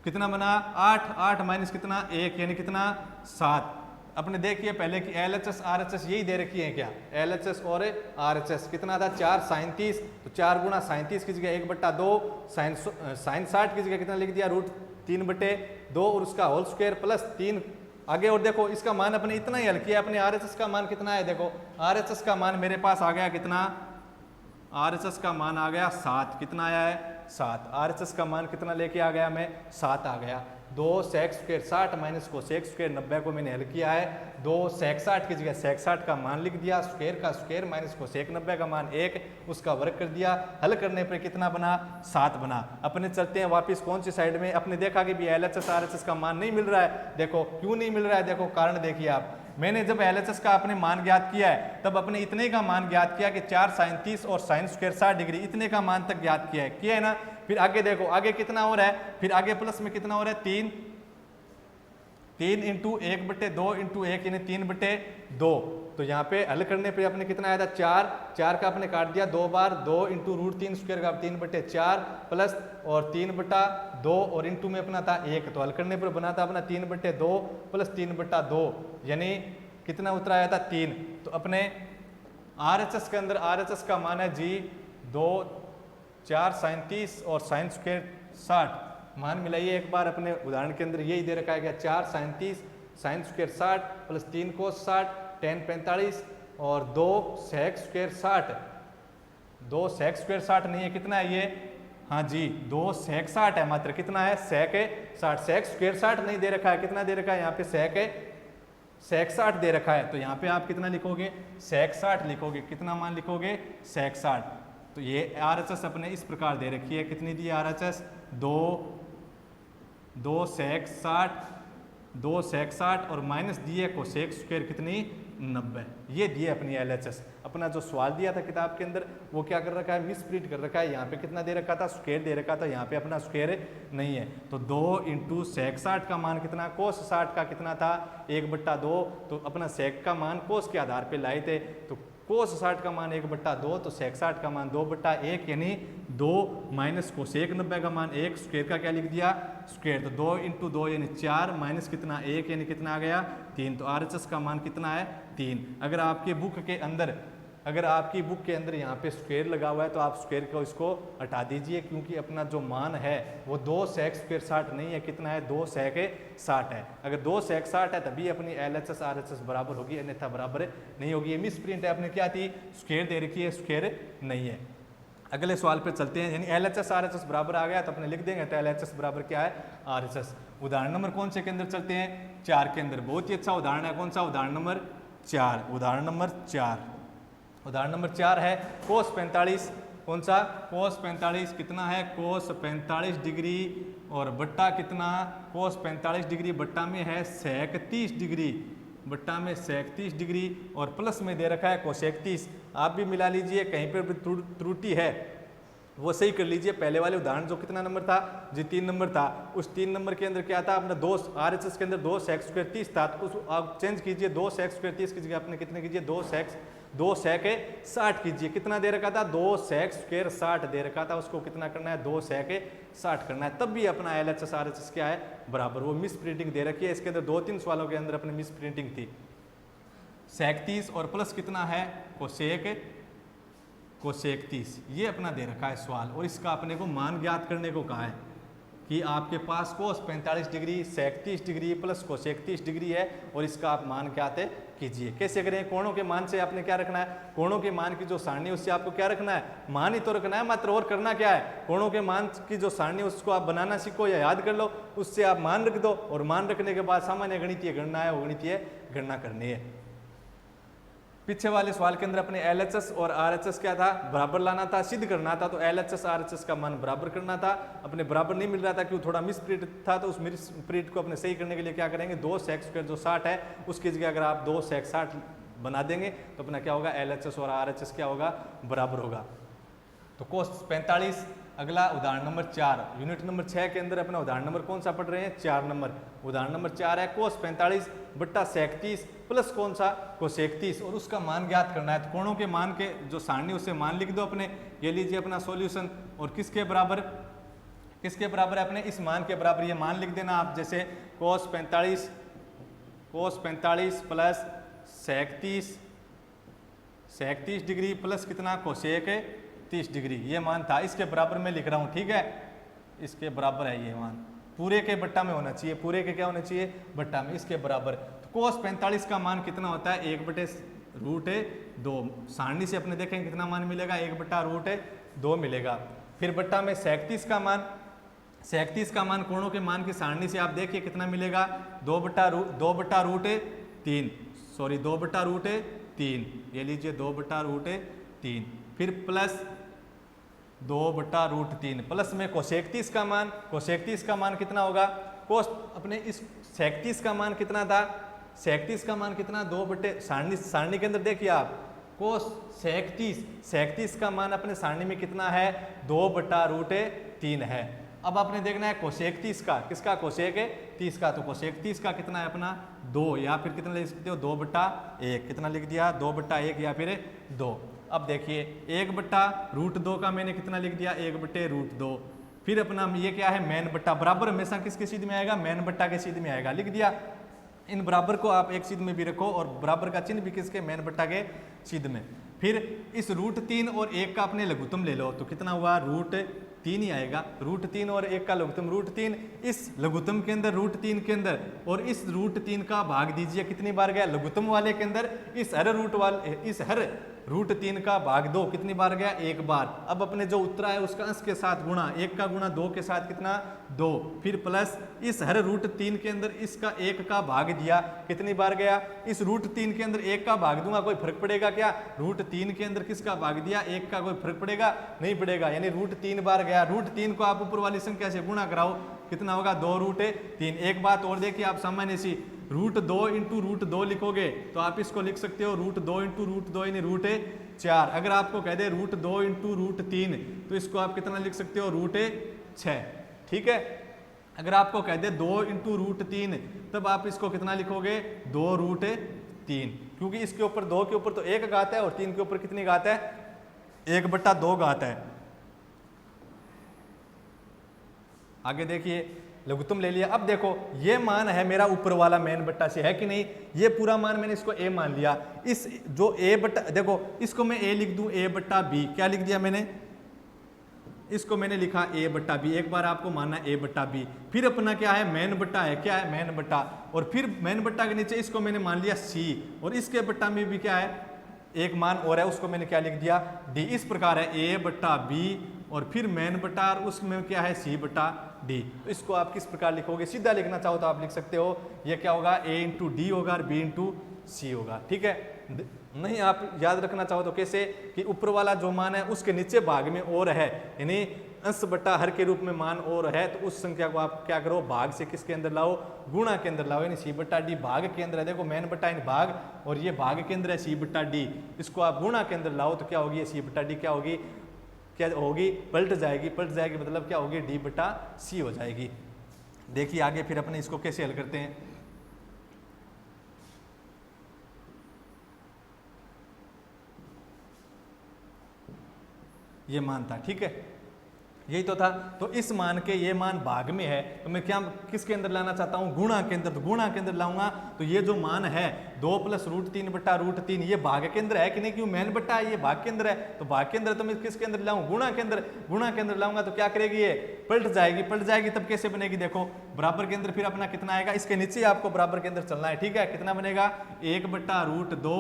कितना बना 8, 8 माइनस कितना 1, यानी कितना 7। अपने देखिए पहले कि LHS RHS यही दे रखी है क्या, LHS और RHS कितना था 4 sin 30, तो 4 गुणा sin 30 की जगह 1/2, sin 60 की जगह कितना लिख दिया √3/2, और उसका होल स्क्वायर प्लस 3 आगे। और देखो इसका मान अपने इतना ही हल किया, अपने RHS का मान कितना है, देखो RHS का मान मेरे पास आ गया कितना, RHS का मान आ गया 7, कितना आया है 7, RHS का मान कितना लेके आ गया मैं 7 आ गया। 2 sec square 60 minus cosec square 90 को मैंने हल किया है, 2 sec 60 की जगह sec 60 का मान लिख दिया, स्क्वायर का स्क्वायर माइनस कोसेक 90 का मान 1, उसका वर्ग कर दिया, हल करने पर कितना बना 7 बना। अपने चलते हैं वापस कौन सी साइड में, अपने देखा कि भी LHS RHS का मान नहीं मिल रहा है, देखो क्यों नहीं मिल रहा है, देखो कारण देखिए आप, मैंने जब LHS का अपने मान ज्ञात किया है तब अपने इतने का मान ज्ञात किया कि 4 sin 30 और sin स्क्वायर 60 डिग्री, इतने का मान तक ज्ञात किया है ना। फिर आगे देखो आगे कितना हो रहा है, फिर आगे प्लस में कितना हो रहा है 3 × 1/2 × 1 यानी 3/2, तो यहाँ पे हल करने पे अपने कितना आया था 4, 4 का अपने काट दिया 2 बार, 2 × √3 स्क्वायर का 3/4 प्लस और 3/2 और इंटू में अपना था 1, तो हल करने पर बना था अपना 3/2 प्लस 3/2, यानी कितना उतरा आया था 3। तो अपने RHS के अंदर RHS का मान है जी 2, 4 sin 30 और sin स्क्वायर 60, मान मिलाइए एक बार, अपने उदाहरण के अंदर यही दे रखा है क्या 4 sin 30 sin square 60 plus 3 cos 60 tan 45 और 2 sec स्क्वायर 60, 2 sec स्क्वायर 60 नहीं है, कितना है ये, हाँ जी 2 sec 60 है मात्र, कितना है sec 60, sec स्क्वायर 60 नहीं दे रखा है, कितना दे रखा है यहाँ पे sec 60 दे रखा है, तो यहाँ पे आप कितना लिखोगे sec 60 लिखोगे, कितना मान लिखोगे sec 60। तो ये RHS अपने इस प्रकार दे रखी है, कितनी दी RHS 2 sec 60 और माइनस दिए कोसेक स्क्वायर कितनी 90, ये दिए अपनी LHS। अपना जो सवाल दिया था किताब के अंदर वो क्या कर रखा है, मिस प्रिंट कर रखा है, यहाँ पे कितना दे रखा था स्क्वायर दे रखा था, यहाँ पे अपना स्क्वायर नहीं है। तो 2 × sec 60 का मान कितना, cos 60 का कितना था 1/2, तो अपना sec का मान cos के आधार पे लाए थे, तो cos 60 का मान 1/2, तो sec 60 का मान 2/1, यानी 2 माइनस कोसेक 90 का मान 1, स्क्वायर का क्या लिख दिया स्क्वायर, तो 2 × 2 यानी 4 माइनस कितना 1 यानी कितना आ गया 3, तो RHS का मान कितना है 3। अगर आपके बुक के अंदर, अगर आपकी बुक के अंदर यहाँ पे स्क्वायर लगा हुआ है तो आप स्क्वायर को इसको हटा दीजिए, क्योंकि अपना जो मान है वो 2 sec स्क्वायर 60 नहीं है, कितना है 2 sec 60 है। अगर 2 sec 60 है तभी अपनी LHS RHS बराबर होगी, अन्यथा बराबर नहीं होगी। ये मिस प्रिंट है, अपने क्या थी स्क्वायर दे रखी है, स्क्वायर नहीं है। अगले सवाल पे चलते हैं, यानी LHS RHS बराबर आ गया तो अपने लिख देंगे, तो LHS बराबर क्या है RHS। उदाहरण नंबर कौन से के अंदर चलते हैं, 4 के अंदर। बहुत ही अच्छा उदाहरण है, कौन सा उदाहरण नंबर 4, उदाहरण नंबर 4, उदाहरण नंबर 4 है cos 45, कौन सा cos 45 कितना है cos 45 डिग्री और बट्टा कितना cos 45 डिग्री बट्टा में है sec 30 डिग्री, बट्टा में sec 30 डिग्री और प्लस में दे रखा है cosec 30। आप भी मिला लीजिए, कहीं पर भी त्रुटि है वो सही कर लीजिए। पहले वाले उदाहरण जो कितना नंबर था जी 3 नंबर था, उस 3 नंबर के अंदर क्या था अपना 2 RHS के अंदर 2 sec स्क्वायर 30 था, तो उस आप चेंज कीजिए 2 sec स्क्वायर 30 की जगह आपने कितने कीजिए 2 sec 60 कीजिए। कितना दे रखा था 2 sec स्क्वायर 60 दे रखा था, उसको कितना करना है 2 sec 60 करना है, तब भी अपना LHS RHS क्या है बराबर। वो मिस प्रिंटिंग दे रखी है, इसके अंदर 2-3 सवालों के अंदर अपनी मिस प्रिंटिंग थी। sec 30 और प्लस कितना है cosec 30, ये अपना दे रखा है सवाल, और इसका अपने को मान ज्ञात करने को कहा है कि आपके पास cos 45 degree sec 30 degree plus cosec 30 degree है और इसका आप मान क्या कीजिए। कैसे करें? कोणों के मान से आपने क्या रखना है? कोणों के मान की जो सारणी उससे आपको क्या रखना है? मान ही तो रखना है मात्र, और करना क्या है? कोणों के मान की जो सारणी उसको आप बनाना सीखो या याद कर लो, उससे आप मान रख दो, और मान रखने के बाद सामान्य गणितीय गणना है वो गणितीय गणना करनी है। पीछे वाले सवाल के अंदर अपने LHS और RHS क्या था? बराबर लाना था, सिद्ध करना था। तो LHS RHS का मान बराबर करना था। अपने बराबर नहीं मिल रहा था क्यों? थोड़ा मिसप्रिंट था, तो उस मिसप्रिंट को अपने सही करने के लिए क्या करेंगे? 2 sec स्क्वायर जो 60 है उसकी जगह अगर आप 2 sec 60 बना देंगे तो अपना क्या होगा? LHS और RHS क्या होगा? बराबर होगा। तो cos 45। अगला उदाहरण नंबर 4, यूनिट नंबर 6 के अंदर अपना उदाहरण नंबर कौन सा पढ़ रहे हैं? 4 नंबर। उदाहरण नंबर 4 है cos 45 बट्टा sec 30 प्लस कौन सा? cosec 30, और उसका मान ज्ञात करना है। तो कोणों के मान के जो सारणी उससे मान लिख दो अपने। ये लीजिए अपना सॉल्यूशन, और किसके बराबर? किसके बराबर है? अपने इस मान के बराबर ये मान लिख देना आप। जैसे cos 45 plus sec 30 degree plus कितना? cosec 30 डिग्री, ये मान था। इसके बराबर में लिख रहा हूँ, ठीक है? इसके बराबर है ये मान, पूरे के बट्टा में होना चाहिए। पूरे के क्या होना चाहिए? बट्टा में, इसके बराबर। तो cos 45 का मान कितना होता है? 1/√2। सारणी से अपने देखेंगे कितना मान मिलेगा? 1/√2 मिलेगा। फिर बट्टा में sec 30 का मान। sec 30 का मान कोणों के मान की सारणी से आप देखिए कितना मिलेगा? 2/√3, सॉरी 2/√3, ये लीजिए 2/√3। फिर प्लस 2/√3 प्लस में cosec 30 का मान। cosec 30 का मान कितना होगा? कोस अपने इस sec 30 का मान कितना था? sec 30 का मान कितना? 2 सारणी के अंदर देखिए आप, cos sec 30 का मान अपने सारणी में कितना है? 2/√3 है। अब आपने देखना है cosec 30 का, किसका? cosec 30 का। तो cosec 30 का कितना है अपना? 2, या फिर कितना लिख सकते हो? 2/1। कितना लिख दिया? 2/1 या फिर 2। अब देखिए 1/√2 का मैंने कितना लिख दिया? 1/√2। फिर अपना ये क्या है? मेन बट्टा। बराबर हमेशा किसके सीध में आएगा? मेन बट्टा के सीध में आएगा, लिख दिया। इन बराबर को आप एक सीध में भी रखो, और बराबर का चिन्ह भी किसके? मेन बट्टा के सीध में। फिर इस √3 और 1 का अपने लघुत्तम ले लो, तो कितना हुआ? √3 ही आएगा। √3 और 1 का लघुत्तम √3, इस लघुत्तम के अंदर √3 के अंदर, और इस √3 का भाग दीजिए कितनी बार गया? लघुत्तम वाले के अंदर इस हर √3 का भाग 2 कितनी बार गया? 1 बार। अब अपने जो उत्तरा है उसका अंश के साथ गुणा, 1 का गुणा 2 के साथ कितना? 2। फिर प्लस इस हर √3 के अंदर इसका 1 का भाग दिया, कितनी बार गया? इस √3 के अंदर 1 का भाग दूंगा, कोई फर्क पड़ेगा क्या? √3 के अंदर किसका भाग दिया? 1 का, कोई फर्क पड़ेगा? नहीं पड़ेगा, यानी √3 बार गया। √3 को आप ऊपर वाली संख्या से गुणा कराओ, कितना होगा? 2√3। एक बात और देखिए आप सामान्य सी, √2 × √2 लिखोगे तो आप इसको लिख सकते हो √2 × √2 यानी √4। अगर आपको कह दे √2 × √3 तो इसको आप कितना लिख सकते हो? √6, ठीक है? अगर आपको कह दे 2 × √3 तब आप इसको कितना लिखोगे? 2√3, क्योंकि इसके ऊपर 2 के ऊपर तो 1 घात है, और 3 के ऊपर कितनी घात है? 1/2 घात है। आगे देखिए लघुत्तम ले लिया। अब देखो ये मान है मेरा ऊपर वाला मेन बट्टा से, है कि नहीं? ये पूरा मान मैंने इसको a मान लिया। इस जो a बट्टा, देखो इसको मैं a लिख दूं, a/b। क्या लिख दिया मैंने? इसको मैंने लिखा a/b। एक बार आपको मानना a/b। फिर अपना क्या है? मेन बट्टा है। क्या है? मेन बट्टा। और फिर मेन बट्टा के नीचे इसको मैंने मान लिया c, और इसके बट्टा में भी क्या है? एक मान और है, उसको मैंने क्या लिख दिया? d। इस प्रकार है a/b, और फिर मेन बटा, और उसमें क्या है? c/d। तो इसको आप किस प्रकार लिखोगे? सीधा लिखना चाहो तो आप लिख सकते हो, ये क्या होगा? a × d होगा और b × c होगा, ठीक है? नहीं आप याद रखना चाहो तो कैसे? कि ऊपर वाला जो मान है उसके नीचे भाग में और है, यानी अंश बटा हर के रूप में मान और है, तो उस संख्या को आप क्या करो? भाग से किसके अंदर लाओ? गुणा के अंदर लाओ, यानी c/d भाग के अंदर है। देखो मेन बटा इन भाग, और ये भाग के अंदर है c/d। इसको आप गुणा के अंदर लाओ तो क्या होगी? ये c/d क्या होगी? क्या होगी? पलट जाएगी। पलट जाएगी मतलब क्या होगी? d/c हो जाएगी। देखिए आगे फिर अपने इसको कैसे हल करते हैं। ये मान था, ठीक है? यही तो था। तो इस मान के ये मान भाग में है, तो मैं क्या किसके अंदर लाना चाहता हूँ, गुणा के अंदर। तो गुणा के अंदर लाऊंगा तो ये जो मान है 2 + √3 बटा √3 ये भाग के अंदर है कि नहीं, क्यों मैन बटा ये भाग के अंदर है, तो भाग के अंदर तो मैं किसके अंदर लाऊं, गुणा के अंदर। गुणा के अंदर लाऊंगा तो क्या करेगी, ये पलट जाएगी। पलट जाएगी तब कैसे बनेगी, देखो बराबर के अंदर फिर अपना कितना आएगा, इसके नीचे आपको बराबर के अंदर चलना है, ठीक है। कितना बनेगा 1 बटा √2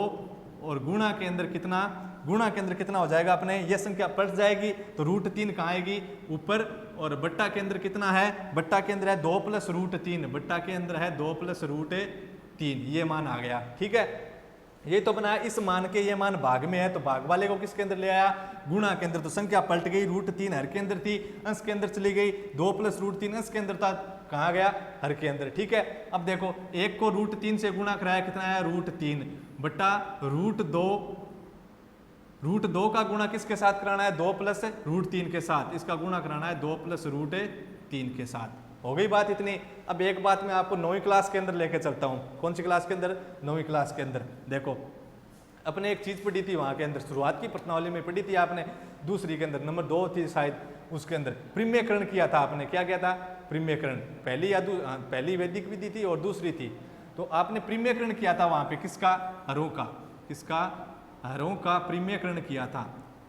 और गुणा के अंदर कितना, गुणा के अंदर कितना हो जाएगा अपने, ये संख्या पलट जाएगी तो √3 कहाँ आएगी ऊपर, और बट्टा के अंदर कितना है, बट्टा के अंदर है 2 + √3, बट्टा के अंदर है 2 + √3, ये मान आ गया, ठीक है। ये तो बनाया, इस मान के ये मान भाग में है तो भाग वाले को किसके अंदर ले आया, गुणा के अंदर। तो संख्या पलट गई, √3 हर के अंदर थी, अंश के अंदर चली गई, 2 + √3 अंश के अंदर था, कहाँ गया, हर के अंदर, ठीक है। अब देखो एक को √3 से गुणा कराया, कितना आया √3 बटा √2 का गुणा किसके साथ कराना है, 2 + √3 के साथ, इसका गुणा कराना है 2 + √3 के साथ। हो गई बात इतनी। अब एक बात मैं आपको 9वीं क्लास के अंदर लेके चलता हूँ। कौन सी क्लास के अंदर, 9वीं क्लास के अंदर। देखो अपने एक चीज पढ़ी थी वहां के अंदर, शुरुआत की प्रश्नावली में पढ़ी थी आपने, दूसरी के अंदर नंबर 2 थी शायद, उसके अंदर प्रिम्यकरण किया था आपने। क्या किया था, प्रिम्यकरण। पहली या पहली वैदिक विधि थी और दूसरी थी, तो आपने प्रिम्यकरण किया था वहां पे, किसका, हरों का, किसका, हरों का प्रिम्यकरण किया था।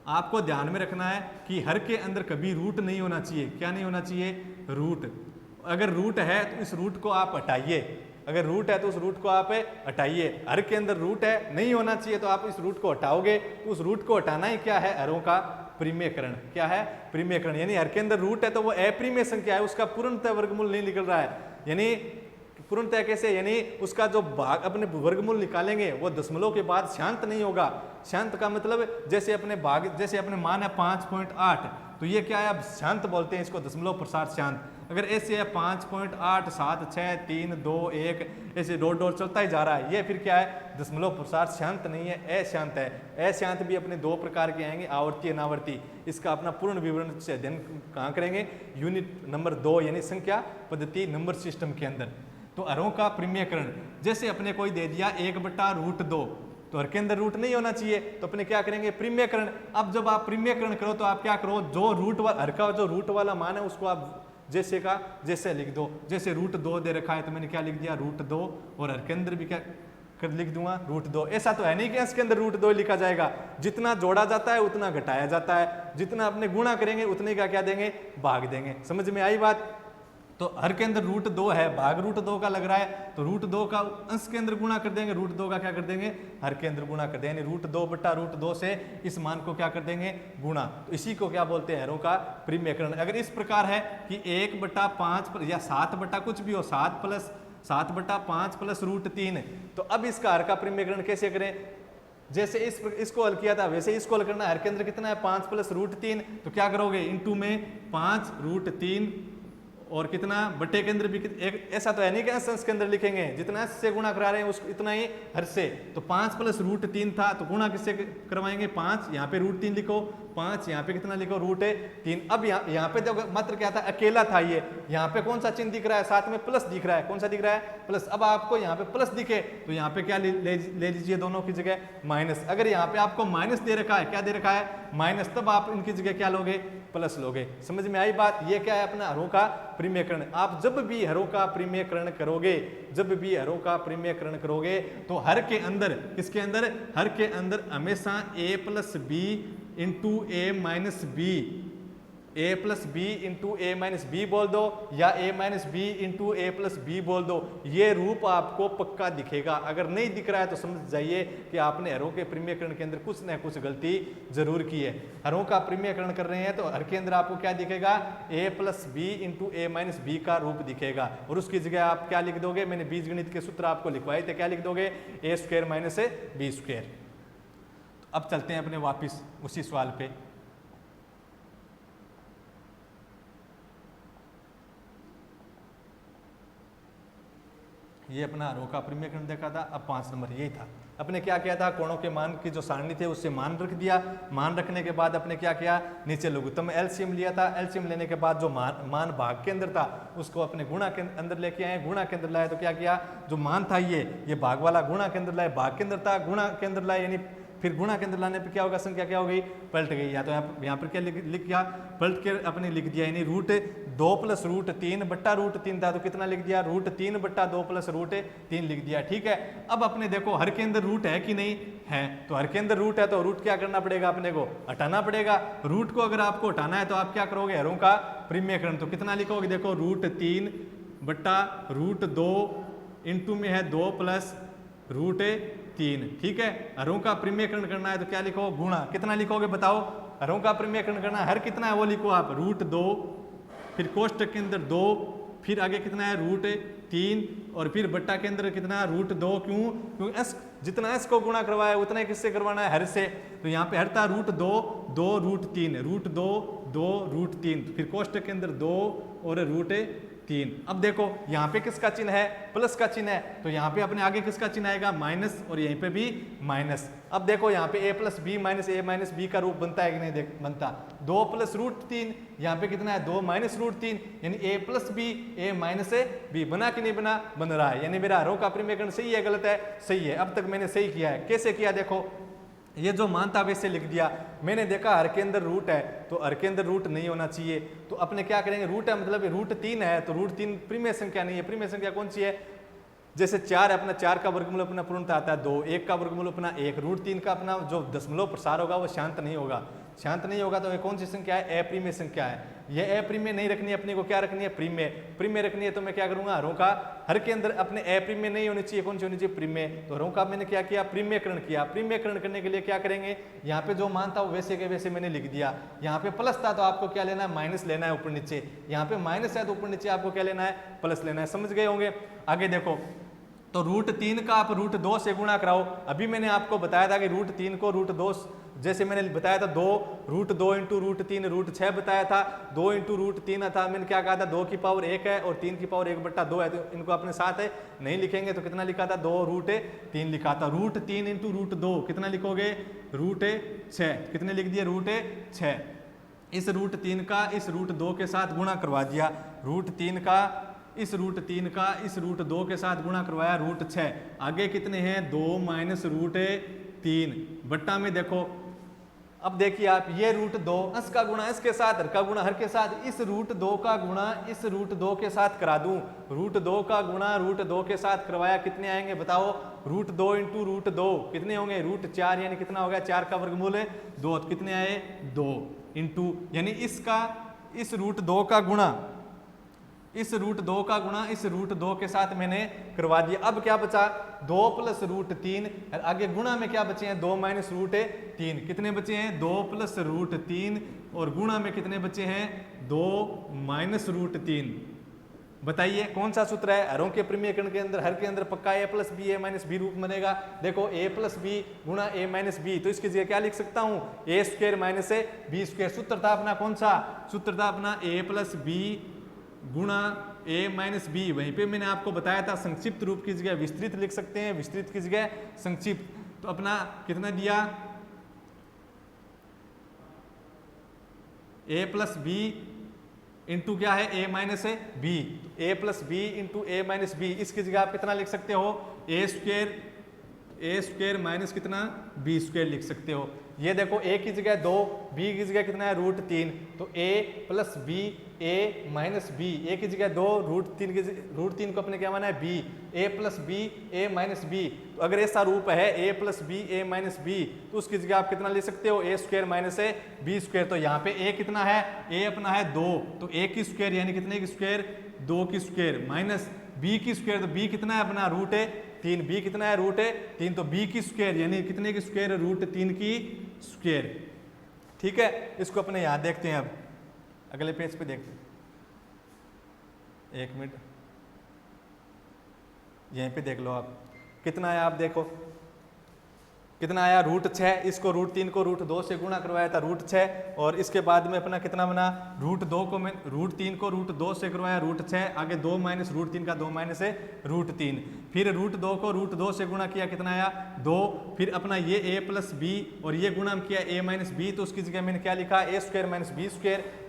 आपको ध्यान में रखना है कि हर के अंदर कभी रूट नहीं होना चाहिए। क्या नहीं होना चाहिए, रूट। अगर रूट है तो इस रूट को आप हटाइए, अगर रूट है तो उस रूट को आप हटाइए। हर के अंदर रूट है, नहीं होना चाहिए तो आप इस रूट को हटाओगे, तो उस रूट को हटाना ही क्या है, हरों का प्रिम्यकरण। क्या है, प्रिम्यकरण। यानी हर के अंदर रूट है तो वो अप्रिमेय संख्या है, उसका पूर्णतः वर्गमूल नहीं निकल रहा है। यानी पूर्णतः कैसे, यानी उसका जो भाग अपने वर्गमूल निकालेंगे वो दशमलव के बाद शांत नहीं होगा। शांत का मतलब जैसे अपने भाग, जैसे अपने मान है 5.8, तो ये क्या है, अब शांत बोलते हैं इसको, दशमलव प्रसार शांत। अगर ऐसे है 5.8 7 6 3 2 1 ऐसे डॉट डॉट चलता ही जा रहा है, ये फिर क्या है, दशमलव प्रसार शांत नहीं है, अशांत है। अशांत भी अपने 2 प्रकार के आएंगे, आवर्ती अनावर्ती। इसका अपना पूर्ण विवरण से अध्ययन कहाँ करेंगे, यूनिट नंबर 2 यानी संख्या पद्धति नंबर सिस्टम के अंदर। तो हरों का प्रिम्यकरण, जैसे अपने कोई दे दिया 1 बटा √2, तो हर के अंदर रूट नहीं होना चाहिए, तो अपने क्या करेंगे, प्रिम्यकरण। अब जब आप प्रिम्यकरण करो तो आप क्या करो, जो रूट वाला, हर का जो रूट वाला मान है उसको आप जैसे का जैसे लिख दो। जैसे √2 दे रखा है तो मैंने क्या लिख दिया, √2, और हर के अंदर भी क्या कर लिख दूंगा, √2। ऐसा तो है नहीं कि इसके अंदर √2 लिखा जाएगा, जितना जोड़ा जाता है उतना घटाया जाता है, जितना अपने गुणा करेंगे उतने का क्या देंगे, भाग देंगे। समझ में आई बात। तो हर के अंदर √2 है, भाग √2 का लग रहा है, तो √2 का अंश के अंदर गुणा कर देंगे, √2 का क्या कर देंगे, हर के अंदर गुणा कर देंगे। √2 बटा √2 से इस मान को क्या कर देंगे, गुणा। तो इसी को क्या बोलते हैं, हरों का प्रिम्यकरण। अगर इस प्रकार है कि 1/5 या 7 बटा कुछ भी हो, 7 बटा 5 + √3, तो अब इसका हर का प्रिम्यकरण कैसे करें, जैसे इसको हल किया था वैसे इसको हल करना है। हर के अंदर कितना है, 5 + √3, तो क्या करोगे, इंटू में 5 √3 और कितना बट्टे के अंदर भी एक, ऐसा तो है नहीं कि अंश के अंदर लिखेंगे, जितना अंश से गुणा करा रहे हैं उसको इतना ही हर से। तो 5 + √3 था तो गुणा किससे करवाएंगे, 5, यहाँ पे √3 लिखो, 5 यहाँ पे कितना लिखो, √3। अब यहाँ पे जब मात्र क्या था, अकेला था ये, यहाँ पे कौन सा चिन्ह दिख रहा है, साथ में प्लस दिख रहा है, कौन सा दिख रहा है, प्लस। अब आपको यहाँ पे प्लस दिखे तो यहाँ पे क्या ले लीजिए, दोनों की जगह माइनस। अगर यहाँ पे आपको माइनस दे रखा है, क्या दे रखा है, माइनस, तब आप इनकी जगह क्या लोगे, प्लस लोगे। समझ में आई बात। ये क्या है, अपना हरों का प्रिम्यकरण। आप जब भी हरों का प्रिम्यकरण करोगे, जब भी हरों का प्रिम्यकरण करोगे तो हर के अंदर, किसके अंदर, हर के अंदर हमेशा a + b × a - b, a + b × a - b बोल दो, या a - b × a + b बोल दो। ये रूप आपको पक्का दिखेगा। अगर नहीं दिख रहा है तो समझ जाइए कि आपने हरों के प्रिम्यकरण के अंदर कुछ न कुछ गलती जरूर की है। हरों का प्रिम्यकरण कर रहे हैं तो हर के अंदर आपको क्या दिखेगा, a + b × a - b का रूप दिखेगा, और उसकी जगह आप क्या लिख दोगे, मैंने बीजगणित के सूत्र आपको लिखवाए थे, क्या लिख दोगे, a² - b²। अब चलते हैं अपने वापिस उसी सवाल पे। ये अपना हरों का प्रिम्यकरण देखा था। अब 5 नंबर यही था, अपने क्या किया था, कोणों के मान की जो सारणी थे उससे मान रख दिया। मान रखने के बाद अपने क्या किया, नीचे लघुत्तम एलसीएम लिया था। एलसीएम लेने के बाद जो मान भाग के अंदर था उसको अपने गुणा के अंदर लेके आए। गुणा के अंदर लाए तो क्या किया, जो मान था ये भाग वाला गुणा के अंदर लाए, भाग के अंदर था, गुणा के अंदर लाए, यानी फिर गुणा के अंदर लाने पे क्या होगा, संख्या क्या हो गई, पलट गई। या तो यहाँ पर क्या लिख गया, पलट के अपने लिख दिया, यानी √2 + √3 बट्टा √3 था तो कितना लिख दिया, √3 बट्टा 2 + √3 लिख दिया। ठीक है, अब अपने देखो हर के अंदर रूट है कि नहीं है, तो हर के अंदर रूट है तो रूट क्या करना पड़ेगा, अपने को हटाना पड़ेगा। रूट को अगर आपको हटाना है तो आप क्या करोगे, हरों का प्रीमियकरण। तो कितना लिखोगे, देखो √3 बट्टा √2 इंटू में है 2 + √3। ठीक है, हरों का प्रीमियकरण करना है तो क्या लिखो, गुणा। कितना लिखोगे बताओ, हरों का प्रीमियकरण करना है, हर कितना है वो लिखो आप, √2, फिर कोष्टक के अंदर 2, फिर आगे कितना है √3 और फिर बट्टा के अंदर कितना √2। क्यों एस, जितना एस को गुणा करवाया उतना किससे करवाना है, हर से। तो यहाँ पे हर था √2 2 √3 √2 2 √3, फिर कोष्टक के अंदर 2 और √3। अब देखो यहाँ पे किसका चिन्ह है, प्लस का चिन्ह है, तो यहाँ पे अपने आगे किसका चिन्ह आएगा, माइनस, और यहीं पे भी माइनस। अब देखो यहाँ पे a + b - a - b का रूप बनता है कि नहीं, देख बनता, 2 + √3, यहाँ पे कितना है 2 - √3, यानी a + b a - b बना कि नहीं बना, बन रहा है। यानी मेरा हरों का प्रीमियकरण सही है, गलत है, सही है। अब तक मैंने सही किया है। कैसे किया, देखो ये जो मान था वैसे लिख दिया। मैंने देखा हर के अंदर रूट है तो हर के अंदर रूट नहीं होना चाहिए, तो अपने क्या करेंगे, रूट है मतलब √3 है तो √3 प्रीमिय संख्या नहीं है। प्रीमिय संख्या कौन सी है, जैसे 4 है, अपना 4 का वर्गमूल अपना पूर्णतः आता है 2, 1 का वर्गमूल अपना 1, √3 का अपना जो दशमलव प्रसार होगा वो शांत नहीं होगा, शांत नहीं होगा। तो ये कौन सी संख्या है, अप्रीमिय संख्या है। ये अप्रीमिय नहीं रखनी है अपने को, क्या रखनी है, प्रीमिय। प्रीमिय रखनी है तो मैं क्या करूंगा, हरों का हर के अंदर अपने अप्रीमिय नहीं होनी चाहिए, कौन सी होनी चाहिए, प्रीमिय। तो हरों का मैंने क्या किया, प्रीमियकरण किया। प्रीमियकरण करने के लिए क्या करेंगे, यहाँ पे जो मान था वो वैसे के वैसे मैंने लिख दिया। यहाँ पे प्लस था तो आपको क्या लेना है, माइनस लेना है ऊपर नीचे। यहाँ पे माइनस है तो ऊपर नीचे आपको क्या लेना है, प्लस लेना है। समझ गए होंगे। आगे देखो, तो √3 का आप √2 से गुणा कराओ। अभी मैंने आपको बताया था कि √3 को √2, जैसे मैंने बताया था 2 √2 × √3 √6 बताया था, 2 × √3 था। मैंने क्या कहा था, 2 की पावर 1 है और 3 की पावर 1/2 है, तो इनको अपने साथ है नहीं लिखेंगे तो कितना लिखा था, 2 √3 लिखा था। √3 × √2 कितना लिखोगे, √6। कितने लिख दिए, √6। इस √3 का इस √2 के साथ गुणा करवा दिया, √3 का इस √3 का इस √2 के साथ गुणा करवाया, √6। आगे कितने हैं, 2 - √3 बट्टा में देखो। अब देखिए आप, ये √2 अंश का गुणा इसके साथ, हर का गुणा हर के साथ, इस √2 का गुणा इस √2 के साथ करा दूं। √2 का गुणा √2 के साथ करवाया, कितने आएंगे बताओ, √2 × √2 कितने होंगे, √4, यानी कितना हो गया, 4 का वर्गमूल है 2, कितने आए 2 इंटू, यानी इसका इस √2 का गुणा इस √2 का गुणा इस √2 के साथ मैंने करवा दिया। अब क्या बचा, 2 + √3, आगे गुणा में क्या बचे हैं, 2 - √3, कितने बचे हैं, 2 + √3, और गुणा में कितने बचे हैं, 2 - √3। बताइए कौन सा सूत्र है, हरों के प्रीमियकरण के अंदर हर के अंदर पक्का a + b a - b रूप बनेगा। देखो a + b गुणा a - b, तो इसकी जगह क्या लिख सकता हूँ, a² - b²। सूत्र था अपना कौन सा, सूत्र था अपना a + b गुणा a - b। वहीं पे मैंने आपको बताया था संक्षिप्त रूप की जगह विस्तृत लिख सकते हैं, विस्तृत की जगह संक्षिप्त। तो अपना कितना दिया, a + b इंटू क्या है, a - b, a + b into a - b। इसकी जगह आप कितना लिख सकते हो, a² माइनस कितना, b² लिख सकते हो। ये देखो a की जगह 2, b की जगह कितना है, √3, तो a + b a - b, a की जगह 2, √3 को अपने क्या माना है, b, a + b a - b। तो अगर ऐसा रूप है a + b a - b, तो उसकी जगह आप कितना ले सकते हो, a² - b²। तो यहाँ पे a कितना है, a अपना है 2, तो a की स्क्वायर यानी कितने की स्क्वायर, 2 की स्क्वायर, माइनस b की स्क्वायर, तो b कितना है अपना, √3, b कितना है, √3, तो b की स्क्वायर यानी कितने की स्क्वायर, √3 की स्क्वायर। ठीक है, इसको अपने यहाँ देखते हैं। अब अगले पेज पे देखते हैं, 1 मिनट यहीं पे देख लो आप, कितना है, आप देखो कितना आया, √6। इसको √3 को √2 से गुणा करवाया था, √6, और इसके बाद में अपना कितना बना, √2 को मैं √3 को √2 से करवाया, √6, आगे 2 - √3 का 2 - √3, फिर √2 को √2 से गुणा किया, कितना आया, 2, फिर अपना ये a + b और ये गुणा किया a - b, तो उसकी जगह मैंने क्या लिखा, a² - b²,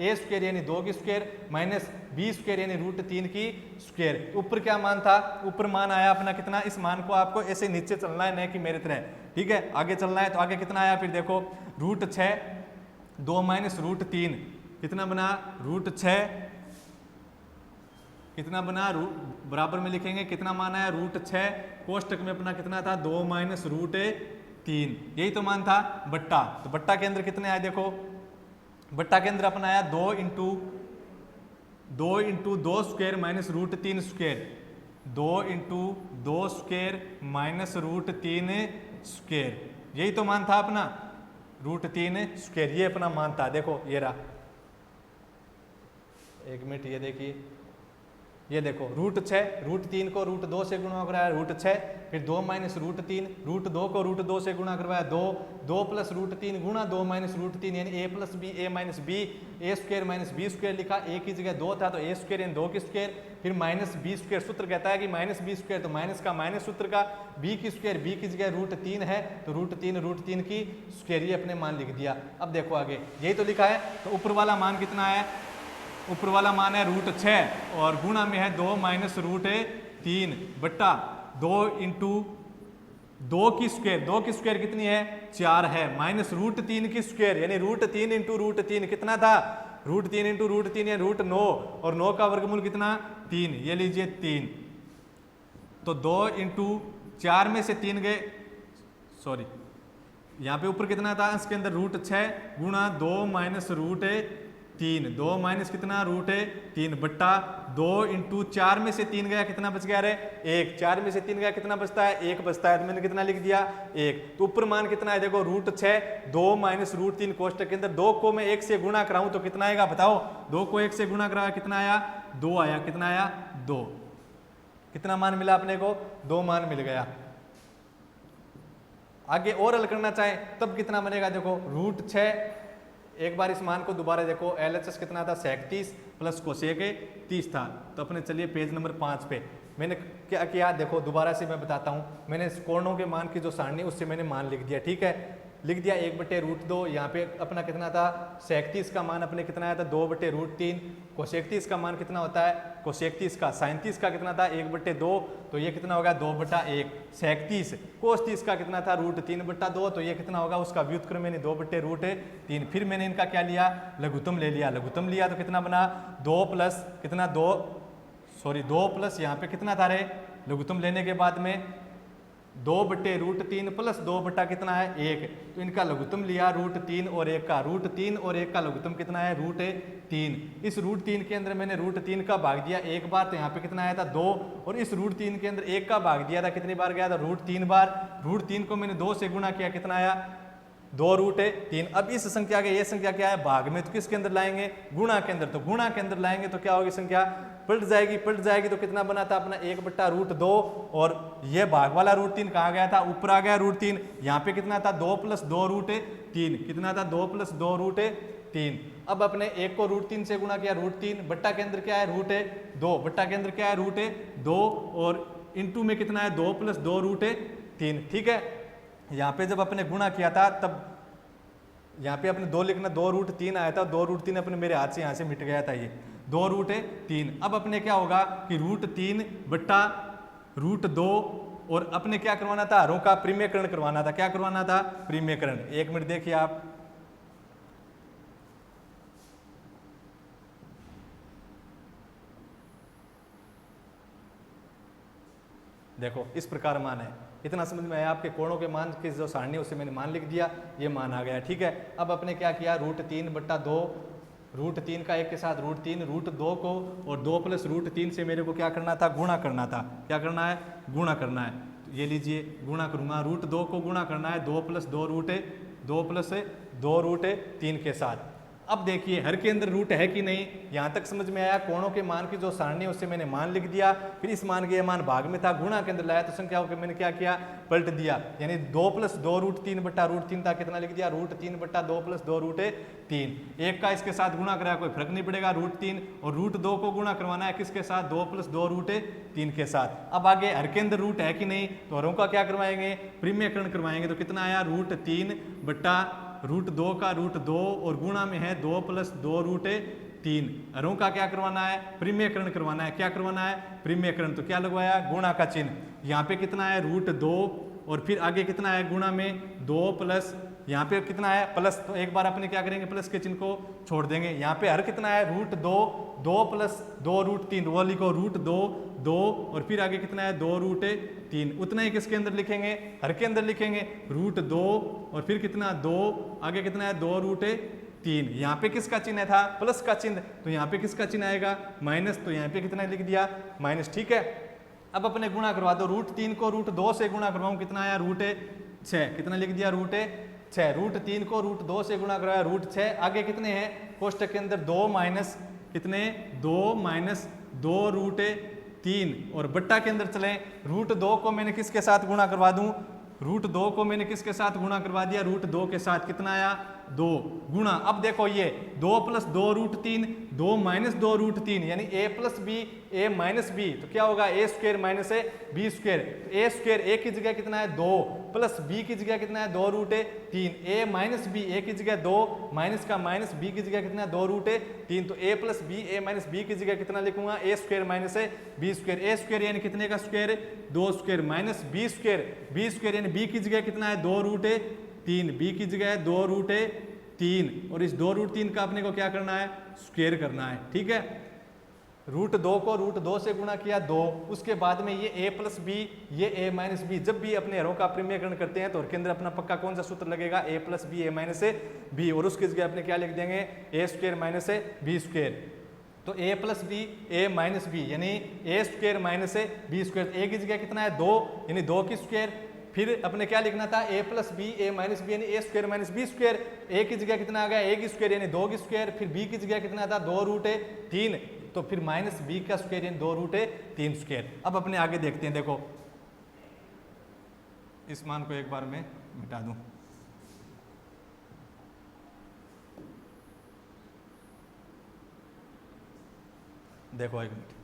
a² यानी 2 की स्क्वायर माइनस बी स्क्वायर यानी रूट 3 की स्क्वायर। ऊपर क्या मान था, ऊपर मान आया अपना कितना, इस मान को आपको ऐसे नीचे चलना है, नहीं कि मेरे तरह, ठीक है। आगे चलना है तो आगे कितना आया फिर देखो, रूट 6 2 माइनस रूट 3 कितना बना, रूट 6 कितना बना, बराबर में लिखेंगे कितना मान आया, रूट 6 कोष्टक में अपना कितना था, 2 माइनस रूट 3, यही तो मान था। बट्टा, तो बट्टा के अंदर कितने आए देखो, बट्टा के अंदर अपना आया 2 into 2 square minus root 3 square, 2 into 2 square minus root 3 square, यही तो मान था अपना, रूट 3 स्क्वायर, ये अपना मान था। देखो ये रहा, एक मिनट, ये देखिए, ये देखो रूट 6, रूट 3 को रूट 2 से गुणा कराया रूट 6, फिर 2 माइनस रूट 3, रूट 2 को रूट 2 से गुणा करवाया 2, 2 प्लस रूट 3 गुणा 2 माइनस रूट 3 यानी ए plus B, A minus B, A square minus B square लिखा, ए की जगह 2 था तो ए स्क्वायर यानी 2 की स्क्वायर, फिर माइनस बी स्क्वायर, सूत्र कहता है कि माइनस बी स्क्वायर, तो माइनस का माइनस सूत्र का, बी की स्क्वायर, बी की जगह रूट 3 है तो रूट 3 की स्क्वायर, ये अपने मान लिख दिया। अब देखो आगे, यही तो लिखा है, तो ऊपर वाला मान कितना है, ऊपर वाला मान है रूट 6 और गुणा में है 2 माइनस रूट 3 बट्टा 2 इंटू 2 की स्क्वायर, 2 की स्क्वायर कितनी है, 4 है, माइनस रूट 3 की स्क्वायर यानी रूट 3 इंटू रूट 3 कितना था, रूट 3 इंटू रूट 3 यानी रूट 9 और 9 का वर्गमूल कितना, 3, ये लीजिए 3, तो 2 इंटू 4 में से 3 गए, सॉरी यहाँ पे ऊपर कितना था, इसके अंदर रूट 6 गुणा 2 माइनस रूट 3, 2 माइनस कितना रूट 3 बट्टा 2 इंटू 4 में से 3 गया, कितना बच गया रे, 1, 4 में से 3 गया, कितना बचता है, 1 बचता है, तो मैंने कितना लिख दिया 1। तो ऊपर मान कितना है देखो, रूट 6 2 माइनस रूट 3 कोष्टक के अंदर 2 को मैं 1 से गुणा कराऊं तो कितना आएगा बताओ, 2 को 1 से गुणा कराया कितना आया, 2 आया, कितना आया 2, कितना मान मिला अपने को, 2 मान मिल गया। आगे और हल करना चाहे तब कितना बनेगा देखो, रूट 6, एक बार इस मान को दोबारा देखो, LHS कितना था 37 प्लस कोसेक 30 था, तो अपने चलिए पेज नंबर 5 पे मैंने क्या किया देखो, दोबारा से मैं बताता हूँ, मैंने कोणों के मान की जो सारणी उससे मैंने मान लिख दिया, ठीक है, लिख दिया 1/√2, यहाँ पे अपना कितना था 37 का मान अपने कितना आया था 2/√3, कोसेक 30 का मान कितना होता है, कोसेक 30 का साइन 30 का कितना था 1/2, तो ये कितना होगा 2/1, सेक 30, कोस 30 का कितना था √3/2, तो ये कितना होगा उसका व्युत्क्रम यानी 2/√3। फिर मैंने इनका क्या लिया, लघुत्तम ले लिया, लघुत्तम लिया तो कितना बना 2 प्लस कितना 2 प्लस यहाँ पे कितना था रे, लघुत्तम लेने के बाद में 2/√3 प्लस 2 बटा कितना है 1, तो इनका लघुत्तम लिया √3 और 1 का, √3 और 1 का लघुत्तम कितना है √3। इस √3 के अंदर मैंने √3 का भाग दिया एक बार, तो यहाँ पे कितना आया था 2, और इस √3 के अंदर 1 का भाग दिया था, कितनी बार गया था √3 बार, √3 को मैंने 2 से गुणा किया, कितना आया 2√3। अब इस संख्या के ये संख्या क्या है भाग में, तो किसके अंदर लाएंगे, गुणा के अंदर, तो गुणा के अंदर लाएंगे तो क्या होगी संख्या पलट जाएगी, तो कितना बना था अपना 1/√2, और ये भाग वाला √3 कहाँ गया था, ऊपर आ गया √3, यहाँ पे कितना था 2 प्लस 2√3, कितना था 2 प्लस 2√3। अब अपने 1 को √3 से गुणा किया √3, बट्टा के अंदर क्या है √2, बट्टा के अंदर क्या है √2, और इंटू में कितना है 2 प्लस 2√3, ठीक है। यहाँ पे जब अपने गुणा किया था तब यहाँ पे अपने 2 लिखना, 2√3 आया था, 2√3 अपने मेरे हाथ से यहाँ से मिट गया था, ये 2√3। अब अपने क्या होगा कि √3 बट्टा √2, और अपने क्या करवाना था, हरों का परिमेयकरण करवाना था, क्या करवाना था परिमेयकरण। 1 मिनट देखिए आप, देखो इस प्रकार मान है, इतना समझ में आया आपके कोणों के मान की जो सारणी है उससे मैंने मान लिख दिया, ये मान आ गया, ठीक है। अब अपने क्या किया √3/2, √3 का 1 के साथ √3, √2 को और 2 प्लस √3 से मेरे को क्या करना था, गुणा करना था, क्या करना है गुणा करना है, तो ये लीजिए गुणा करूंगा, √2 को गुणा करना है 2 प्लस 2√3 के साथ। अब देखिए हर के अंदर रूट है कि नहीं, यहाँ तक समझ में आया। कोणों के मान की जो सारणी है उससे मैंने मान लिख दिया, फिर इस मान के ये मान भाग में था, गुणा के अंदर लाया तो संख्याओं के मैंने क्या किया पलट दिया, यानी 2 प्लस 2√3/√3 था, कितना लिख दिया √3/2 प्लस 2√3। एक का इसके साथ गुणा कराया कोई फर्क नहीं पड़ेगा, √3, और √2 को गुणा करवाना है किसके साथ 2 प्लस 2√3 के साथ। अब आगे हर के अंदर रूट है कि नहीं, तो हरों का क्या करवाएंगे परिमेयकरण करवाएंगे, तो कितना आया √3/√2 का √2 और गुणा में है 2 प्लस 2√3, 3। हरों का क्या करवाना है, परिमेयकरण करवाना है। क्या करवाना है, परिमेयकरण। तो क्या लगवाया, गुणा का चिन्ह। यहाँ पे कितना है, √2 और फिर आगे कितना है, गुणा में 2 प्लस यहाँ पे कितना है प्लस। तो एक बार अपने क्या करेंगे, प्लस के चिन्ह को छोड़ देंगे। यहाँ पे हर कितना है, √2, 2 प्लस 2 √3, वो लिखो √2 2 और फिर आगे कितना है 2 √3। उतना ही किसके अंदर लिखेंगे, हर के अंदर लिखेंगे √2 और फिर कितना 2, आगे कितना है 2 √3। यहाँ पे किसका चिन्ह था, प्लस का चिन्ह, तो यहाँ पे किसका चिन्ह आएगा, माइनस। तो यहाँ पे कितना लिख दिया, माइनस। ठीक है, अब अपने गुणा करवा दो। √3 को √2 से गुणा करवाऊं, कितना आया, √6। कितना लिख दिया, √6। √3 को √2 से गुणा करवाया, √6। आगे कितने हैं, कोष्टक के अंदर 2 माइनस कितने, 2 माइनस 2 √3 और बट्टा के अंदर चले। √2 को मैंने किसके साथ गुणा करवा दूं, √2 को मैंने किसके साथ गुणा करवा दिया, √2 के साथ। कितना आया, 2 गुणा। अब देखो ये 2 प्लस 2 √3, 2 माइनस 2 √3 यानी a plus B a minus B. तो क्या होगा, a square minus b square. तो a स्क्वायर a की जगह कितना है 2 प्लस b की जगह कितना है 2 √3। a माइनस b a की जगह 2 माइनस का माइनस b की जगह कितना है 2 √3। तो a plus b a minus b की जगह कितना लिखूंगा, a square minus b square. a square यानी कितने का square, 2 square minus b square. b square यानी b की जगह कितना है 2 √3, b की जगह है 2 √3 और इस 2 √3 का अपने को क्या करना है, स्क्वायर करना है। ठीक है, √2 को √2 से गुणा किया 2, उसके बाद में ये a प्लस बी, ये a माइनस बी। जब भी अपने हरों का परिमेयकरण करते हैं तो हर के अंदर अपना पक्का कौन सा सूत्र लगेगा, a plus B a minus B और उसकी जगह अपने क्या लिख देंगे, a square minus b square. तो a plus B a minus B यानी a square minus b square. a की जगह कितना है 2 यानी 2 की स्क्वायर। फिर अपने क्या लिखना था, a plus B a minus B यानी a square minus b square. a की जगह कितना आ गया, a की स्क्वायर यानी 2 की स्क्वायर। फिर b की जगह कितना था 2 √3 तो फिर माइनस b का स्क्वायर यानी 2 √3 स्क्वायर। अब अपने आगे देखते हैं, देखो इस मान को एक बार मैं मिटा दूं। देखो एक मिनट,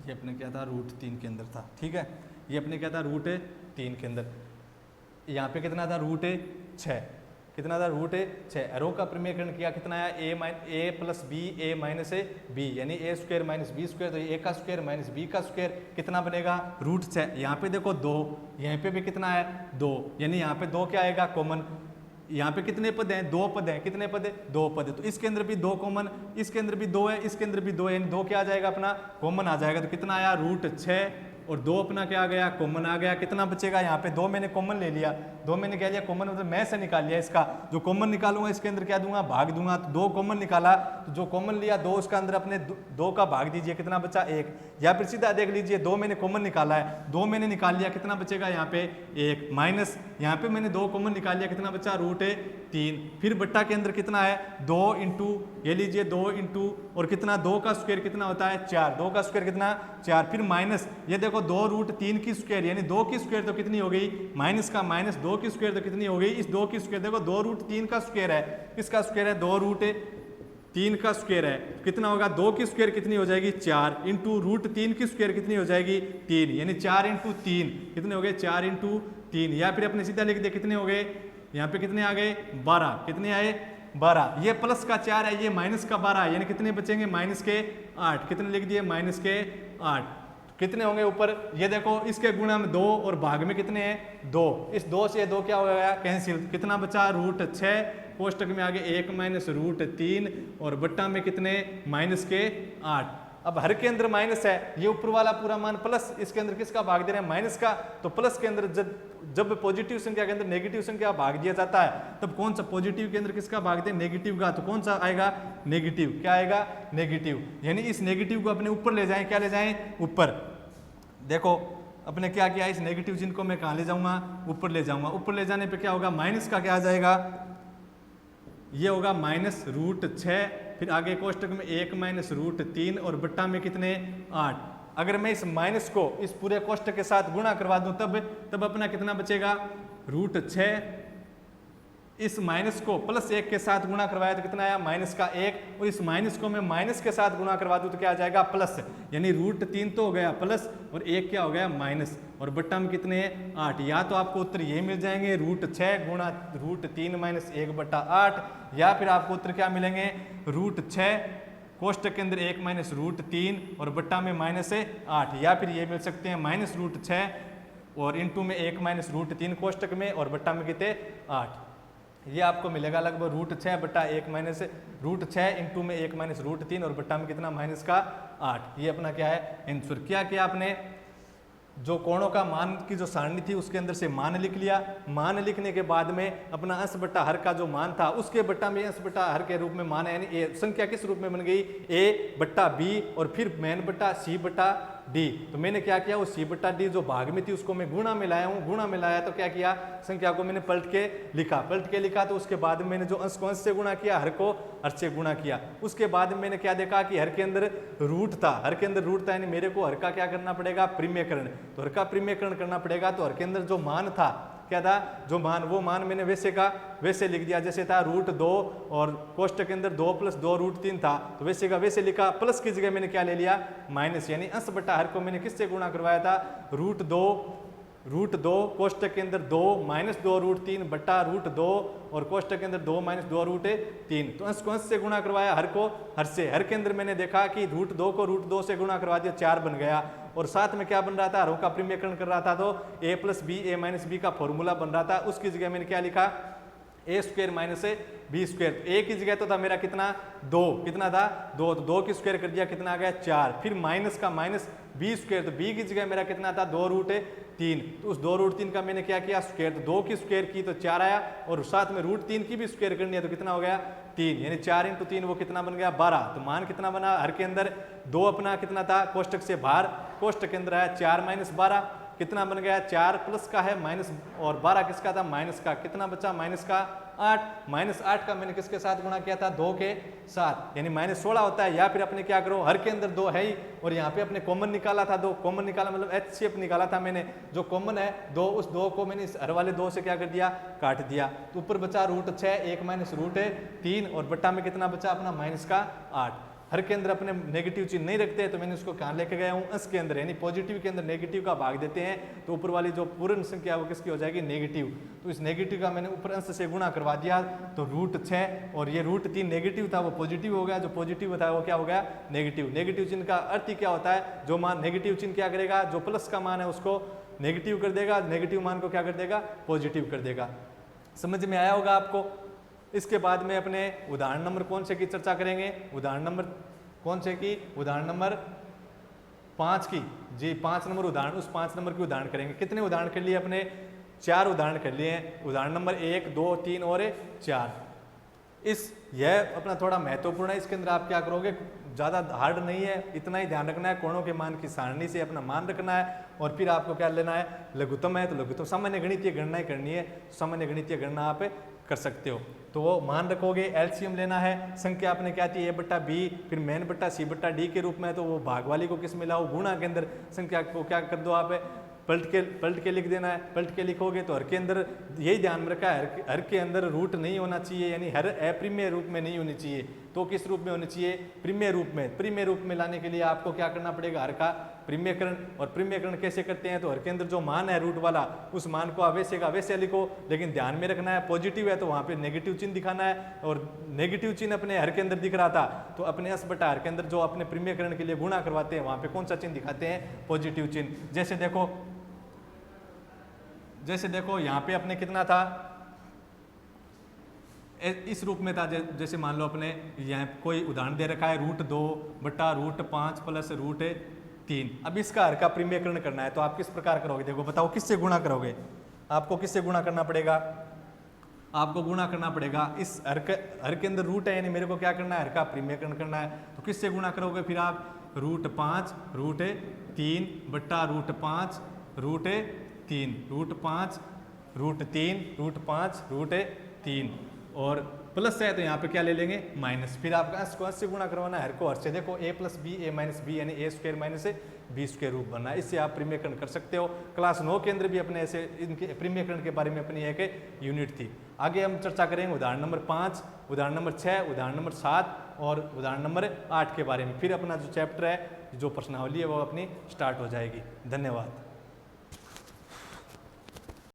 ये अपने क्या था, √3 के अंदर था। ठीक है, ये अपने क्या था, √3 के अंदर। यहाँ पे कितना था, √6। कितना था, √6। एरो का परिमेयकरण किया, कितना आया, a plus B a minus B यानी a square minus b square. तो a का स्क्वायर माइनस b का स्क्वायर कितना बनेगा, √6। यहाँ पे देखो 2, यहाँ पे भी कितना है 2 यानी यहाँ पे 2 क्या आएगा, कॉमन। यहाँ पे कितने पद हैं, 2 पद हैं। कितने पद है, 2 पद है। तो इसके अंदर भी 2 कॉमन, इसके अंदर भी 2 है, इसके अंदर भी 2 है यानी 2 क्या आ जाएगा, अपना कॉमन आ जाएगा। तो कितना आया, √6 और 2 अपना क्या आ गया, कॉमन आ गया। कितना बचेगा, यहाँ पे 2 मैंने कॉमन ले लिया, 2 मैंने क्या लिया कॉमन, मतलब मैं से निकाल लिया। इसका जो कॉमन निकालूंगा इसके अंदर क्या दूंगा, भाग दूंगा। तो 2 कॉमन निकाला, तो जो कॉमन लिया 2 उसका अंदर अपने 2 का भाग दीजिए, कितना बचा 1। या फिर सीधा देख लीजिए, 2 मैंने कॉमन निकाला है, 2 मैंने निकाल लिया, कितना बचेगा यहाँ पे 1 माइनस यहाँ पे मैंने 2 कॉमन निकाल लिया, कितना बचा √3। फिर बट्टा के अंदर कितना है 2 इंटू, ये लीजिए 2 इंटू और कितना 2 का स्क्वायर कितना होता है 4, 2 का स्क्वायर कितना 4। फिर माइनस ये देखो 2 √3 की स्क्वायर यानी 2 की स्क्वायर तो कितनी हो गई, माइनस का माइनस 2 की स्क्वायर तो कितनी हो गई, इस 2 की स्क्वायर देखो 2 √3 का स्क्वायर है, किसका स्क्वायर है 2 √3 का स्क्वायर है। कितना होगा 2 की स्क्वायर कितनी हो जाएगी 4 इंटू √3 की स्क्वायर कितनी हो जाएगी 3 यानी 4 इंटू 3 कितने हो गए 4 इंटू 3। या फिर अपने सीधा लिख दे कितने हो गए, यहाँ पे कितने आ गए 12, कितने आए 12। ये प्लस का 4 है, ये माइनस का 12 है यानी कितने बचेंगे माइनस के 8, कितने लिख दिए माइनस के 8। कितने होंगे ऊपर, ये देखो इसके गुणा में 2 और भाग में कितने हैं 2, इस 2 से 2 क्या हो गया कैंसिल, कितना बचा √6, कोष्टक में आगे 1 माइनस √3 और बट्टा में कितने माइनस के 8। अब हर के अंदर माइनस है, ये ऊपर वाला पूरा मान प्लस, इसके अंदर किसका भाग दे रहे हैं माइनस का। तो प्लस के अंदर जब पॉजिटिव संख्या के अंदर नेगेटिव संख्या भाग दिया जाता है तब कौन सा पॉजिटिव के अंदर किसका भाग दे नेगेटिव का, तो कौन सा आएगा नेगेटिव, क्या आएगा नेगेटिव। यानी इस नेगेटिव को अपने ऊपर ले जाएं, क्या ले जाएं ऊपर। देखो अपने क्या किया, इस नेगेटिव चिन्ह को मैं कहाँ ले जाऊंगा ऊपर ले जाऊंगा, ऊपर ले जाने पे क्या होगा माइनस का क्या आ जाएगा, ये होगा माइनस √6, फिर आगे कोष्टक में 1 माइनस √3 और बट्टा में कितने 8। अगर मैं इस माइनस को इस पूरे कोष्टक के साथ गुणा करवा दूं तब अपना कितना बचेगा √6 इस माइनस को प्लस 1 के साथ गुणा करवाया तो कितना आया माइनस का 1, और इस माइनस को मैं माइनस के साथ गुणा करवा दूं तो क्या आ जाएगा प्लस, यानी √3 तो हो गया प्लस और 1 क्या हो गया माइनस, और बट्टा में कितने हैं 8। या तो आपको उत्तर ये मिल जाएंगे √6 गुणा √3 माइनस 1/8, या फिर आपको उत्तर क्या मिलेंगे √6 कोष्टक के अंदर 1 माइनस √3 और बट्टा में माइनस 8, या फिर ये मिल सकते हैं माइनस √6 और इंटू में 1 माइनस √3 कोष्टक में और बट्टा में कितने 8। ये आपको मिलेगा लगभग √6 बट्टा 1 माइनस √6 इंटू में 1 माइनस √3 और बट्टा में कितना माइनस का 8। ये अपना क्या है आंसर। क्या किया आपने, जो कोणों का मान की जो सारणी थी उसके अंदर से मान लिख लिया। मान लिखने के बाद में अपना अंश बट्टा हर का जो मान था उसके बट्टा में अंश बट्टा हर के रूप में मान है, यानी ए संख्या किस रूप में बन गई a बट्टा b और फिर मेन बट्टा c बट्टा d। तो मैंने क्या किया, वो c बट्टा d जो भाग में थी उसको मैं गुणा में लाया हूँ। गुणा में लाया तो क्या किया, संख्या को मैंने पलट के लिखा तो उसके बाद में मैंने जो अंश को अंश से गुणा किया, हर को हर से गुणा किया। उसके बाद में मैंने क्या देखा कि हर के अंदर रूट था, यानी मेरे को हर का क्या करना पड़ेगा प्रीम्यकरण। तो हर का प्रीम्यकरण करना पड़ेगा। तो हर के अंदर जो मान था क्या था, जो मान वो मान मैंने वैसे का वैसे लिख दिया, जैसे था √2 और कोष्टक के अंदर 2 + 2 √3 था तो वैसे का वैसे लिखा। प्लस की जगह मैंने क्या ले लिया माइनस, यानी अंश बट्टा हर को मैंने किससे गुणा करवाया था √2 कोष्टक के अंदर 2 माइनस 2 √3 बट्टा √2 और कोष्टक के अंदर 2 माइनस 2 √3। तो अंश को अंश से गुणा करवाया, हर को हर से। हर के अंदर मैंने देखा कि √2 को √2 से गुणा करवा दिया, 4 बन गया। और साथ में क्या बन रहा था, हरों का प्रीम्यकरण कर रहा था तो a + b a - b का फॉर्मूला बन रहा था। उसकी जगह मैंने क्या लिखा a² - b²। a की जगह तो था मेरा कितना 2, कितना था 2, तो 2 की स्क्वायर कर दिया कितना आ गया 4। फिर माइनस का माइनस b², तो b की जगह मेरा कितना था 2 √3। तो उस 2 √3 का मैंने क्या किया स्क्वायर, तो 2 की स्क्वायर की तो 4 आया और साथ में √3 की भी स्क्वायर करनी है तो कितना हो गया 3, यानी 4 × 3 वो कितना बन गया 12। तो मान कितना बना, हर के अंदर 2 अपना कितना था कोष्टक से बाहर, कोष्टक के अंदर आया 4 - 12 कितना बन गया 4 प्लस का है माइनस और 12 किसका था माइनस का, कितना बचा माइनस का 8। -8 का मैंने किसके साथ गुणा किया था 2 के साथ, यानी -16 होता है। या फिर अपने क्या करो, हर के अंदर 2 है ही और यहाँ पे अपने कॉमन निकाला था 2, कॉमन निकाला मतलब HCF निकाला था मैंने, जो कॉमन है 2, उस 2 को मैंने इस हर वाले 2 से क्या कर दिया काट दिया। तो ऊपर बचा √6 1 माइनस √3 और बट्टा में कितना बचा अपना माइनस का 8। हर के अंदर अपने नेगेटिव चिन्ह नहीं रखते तो मैंने उसको कहाँ लेके गया हूँ अंश के अंदर, यानी पॉजिटिव के अंदर नेगेटिव का भाग देते हैं तो ऊपर वाली जो पूर्ण संख्या वो किसकी हो जाएगी नेगेटिव। तो इस नेगेटिव का मैंने ऊपर अंश से गुणा करवा दिया तो √6 और ये √3 नेगेटिव था वो पॉजिटिव हो गया, जो पॉजिटिव था वो क्या हो गया नेगेटिव। नेगेटिव चिन्ह का अर्थ ही क्या होता है, जो मान नेगेटिव चिन्ह क्या करेगा, जो प्लस का मान है उसको नेगेटिव कर देगा, नेगेटिव मान को क्या कर देगा पॉजिटिव कर देगा। समझ में आया होगा आपको। इसके बाद में अपने उदाहरण नंबर कौन से की चर्चा करेंगे, उदाहरण नंबर कौन से की, उदाहरण नंबर 5 की जी, 5 नंबर उदाहरण, उस 5 नंबर की उदाहरण करेंगे। कितने उदाहरण कर लिए अपने 4 उदाहरण कर लिए हैं, उदाहरण नंबर 1 2 3 और 4। यह अपना थोड़ा महत्वपूर्ण है, इसके अंदर आप क्या करोगे ज़्यादा हार्ड नहीं है, इतना ही ध्यान रखना है कोणों के मान की सारणी से अपना मान रखना है और फिर आपको क्या लेना है लघुत्तम है तो लघुत्तम सामान्य गणितीय गणना करनी है, सामान्य गणितीय गणना आप कर सकते हो। तो वो मान रखोगे, एलसीएम लेना है, संख्या आपने क्या थी a/b फिर मेन बट्टा c/d के रूप में, तो वो भाग वाली को किस में लाओ गुणा के अंदर संख्या को क्या कर दो आप पलट के लिख देना है। पलट के लिखोगे तो हर के अंदर यही ध्यान में रखा है हर के अंदर रूट नहीं होना चाहिए, यानी हर अप्रिमेय रूप में नहीं होनी चाहिए। तो किस रूप में होनी चाहिए प्रिमेय रूप में। प्रिमेय रूप में लाने के लिए आपको क्या करना पड़ेगा हर का प्रिमेयकरण। और प्रिमेयकरण कैसे करते हैं, तो हर के अंदर जो मान है रूट वाला उस मान को वैसे का वैसे लिखो, लेकिन ध्यान में रखना है पॉजिटिव है तो वहाँ पे नेगेटिव चिन्ह दिखाना है, और नेगेटिव चिन्ह अपने हर के अंदर दिख रहा था तो अपने s/हर के अंदर जो अपने प्रिमेयकरण के लिए गुणा करवाते हैं वहाँ पे कौन सा चिन्ह दिखाते हैं पॉजिटिव चिन्ह। जैसे देखो यहाँ पे अपने कितना था इस रूप में था, जैसे मान लो अपने यहाँ कोई उदाहरण दे रखा है √2/√5 + √3। अब इसका हर का प्रिमेयकरण करना है तो आप किस प्रकार करोगे, देखो बताओ किससे गुणा करोगे, आपको किससे गुणा करना पड़ेगा, आपको गुणा करना पड़ेगा इस हर के अंदर रूट है, यानी मेरे को क्या करना है हर का प्रिमेयकरण करना है। तो किससे गुणा करोगे फिर आप √5 √3 बट्टा √5 √3 √5 √3 √5 √3 और प्लस है तो यहाँ पे क्या ले लेंगे माइनस, फिर आपका अंश को अंश से गुणा करवाना है, हर को हर से। देखो a plus B A minus B यानी A square minus B square रूप बनना है। इससे आप परिमेयकरण कर सकते हो। क्लास 9 के अंदर भी अपने ऐसे इनके परिमेयकरण के बारे में अपनी एक यूनिट थी। आगे हम चर्चा करेंगे उदाहरण नंबर 5, उदाहरण नंबर 6, उदाहरण नंबर 7 और उदाहरण नंबर 8 के बारे में। फिर अपना जो चैप्टर है, जो प्रश्नावली है, वो अपनी स्टार्ट हो जाएगी। धन्यवाद।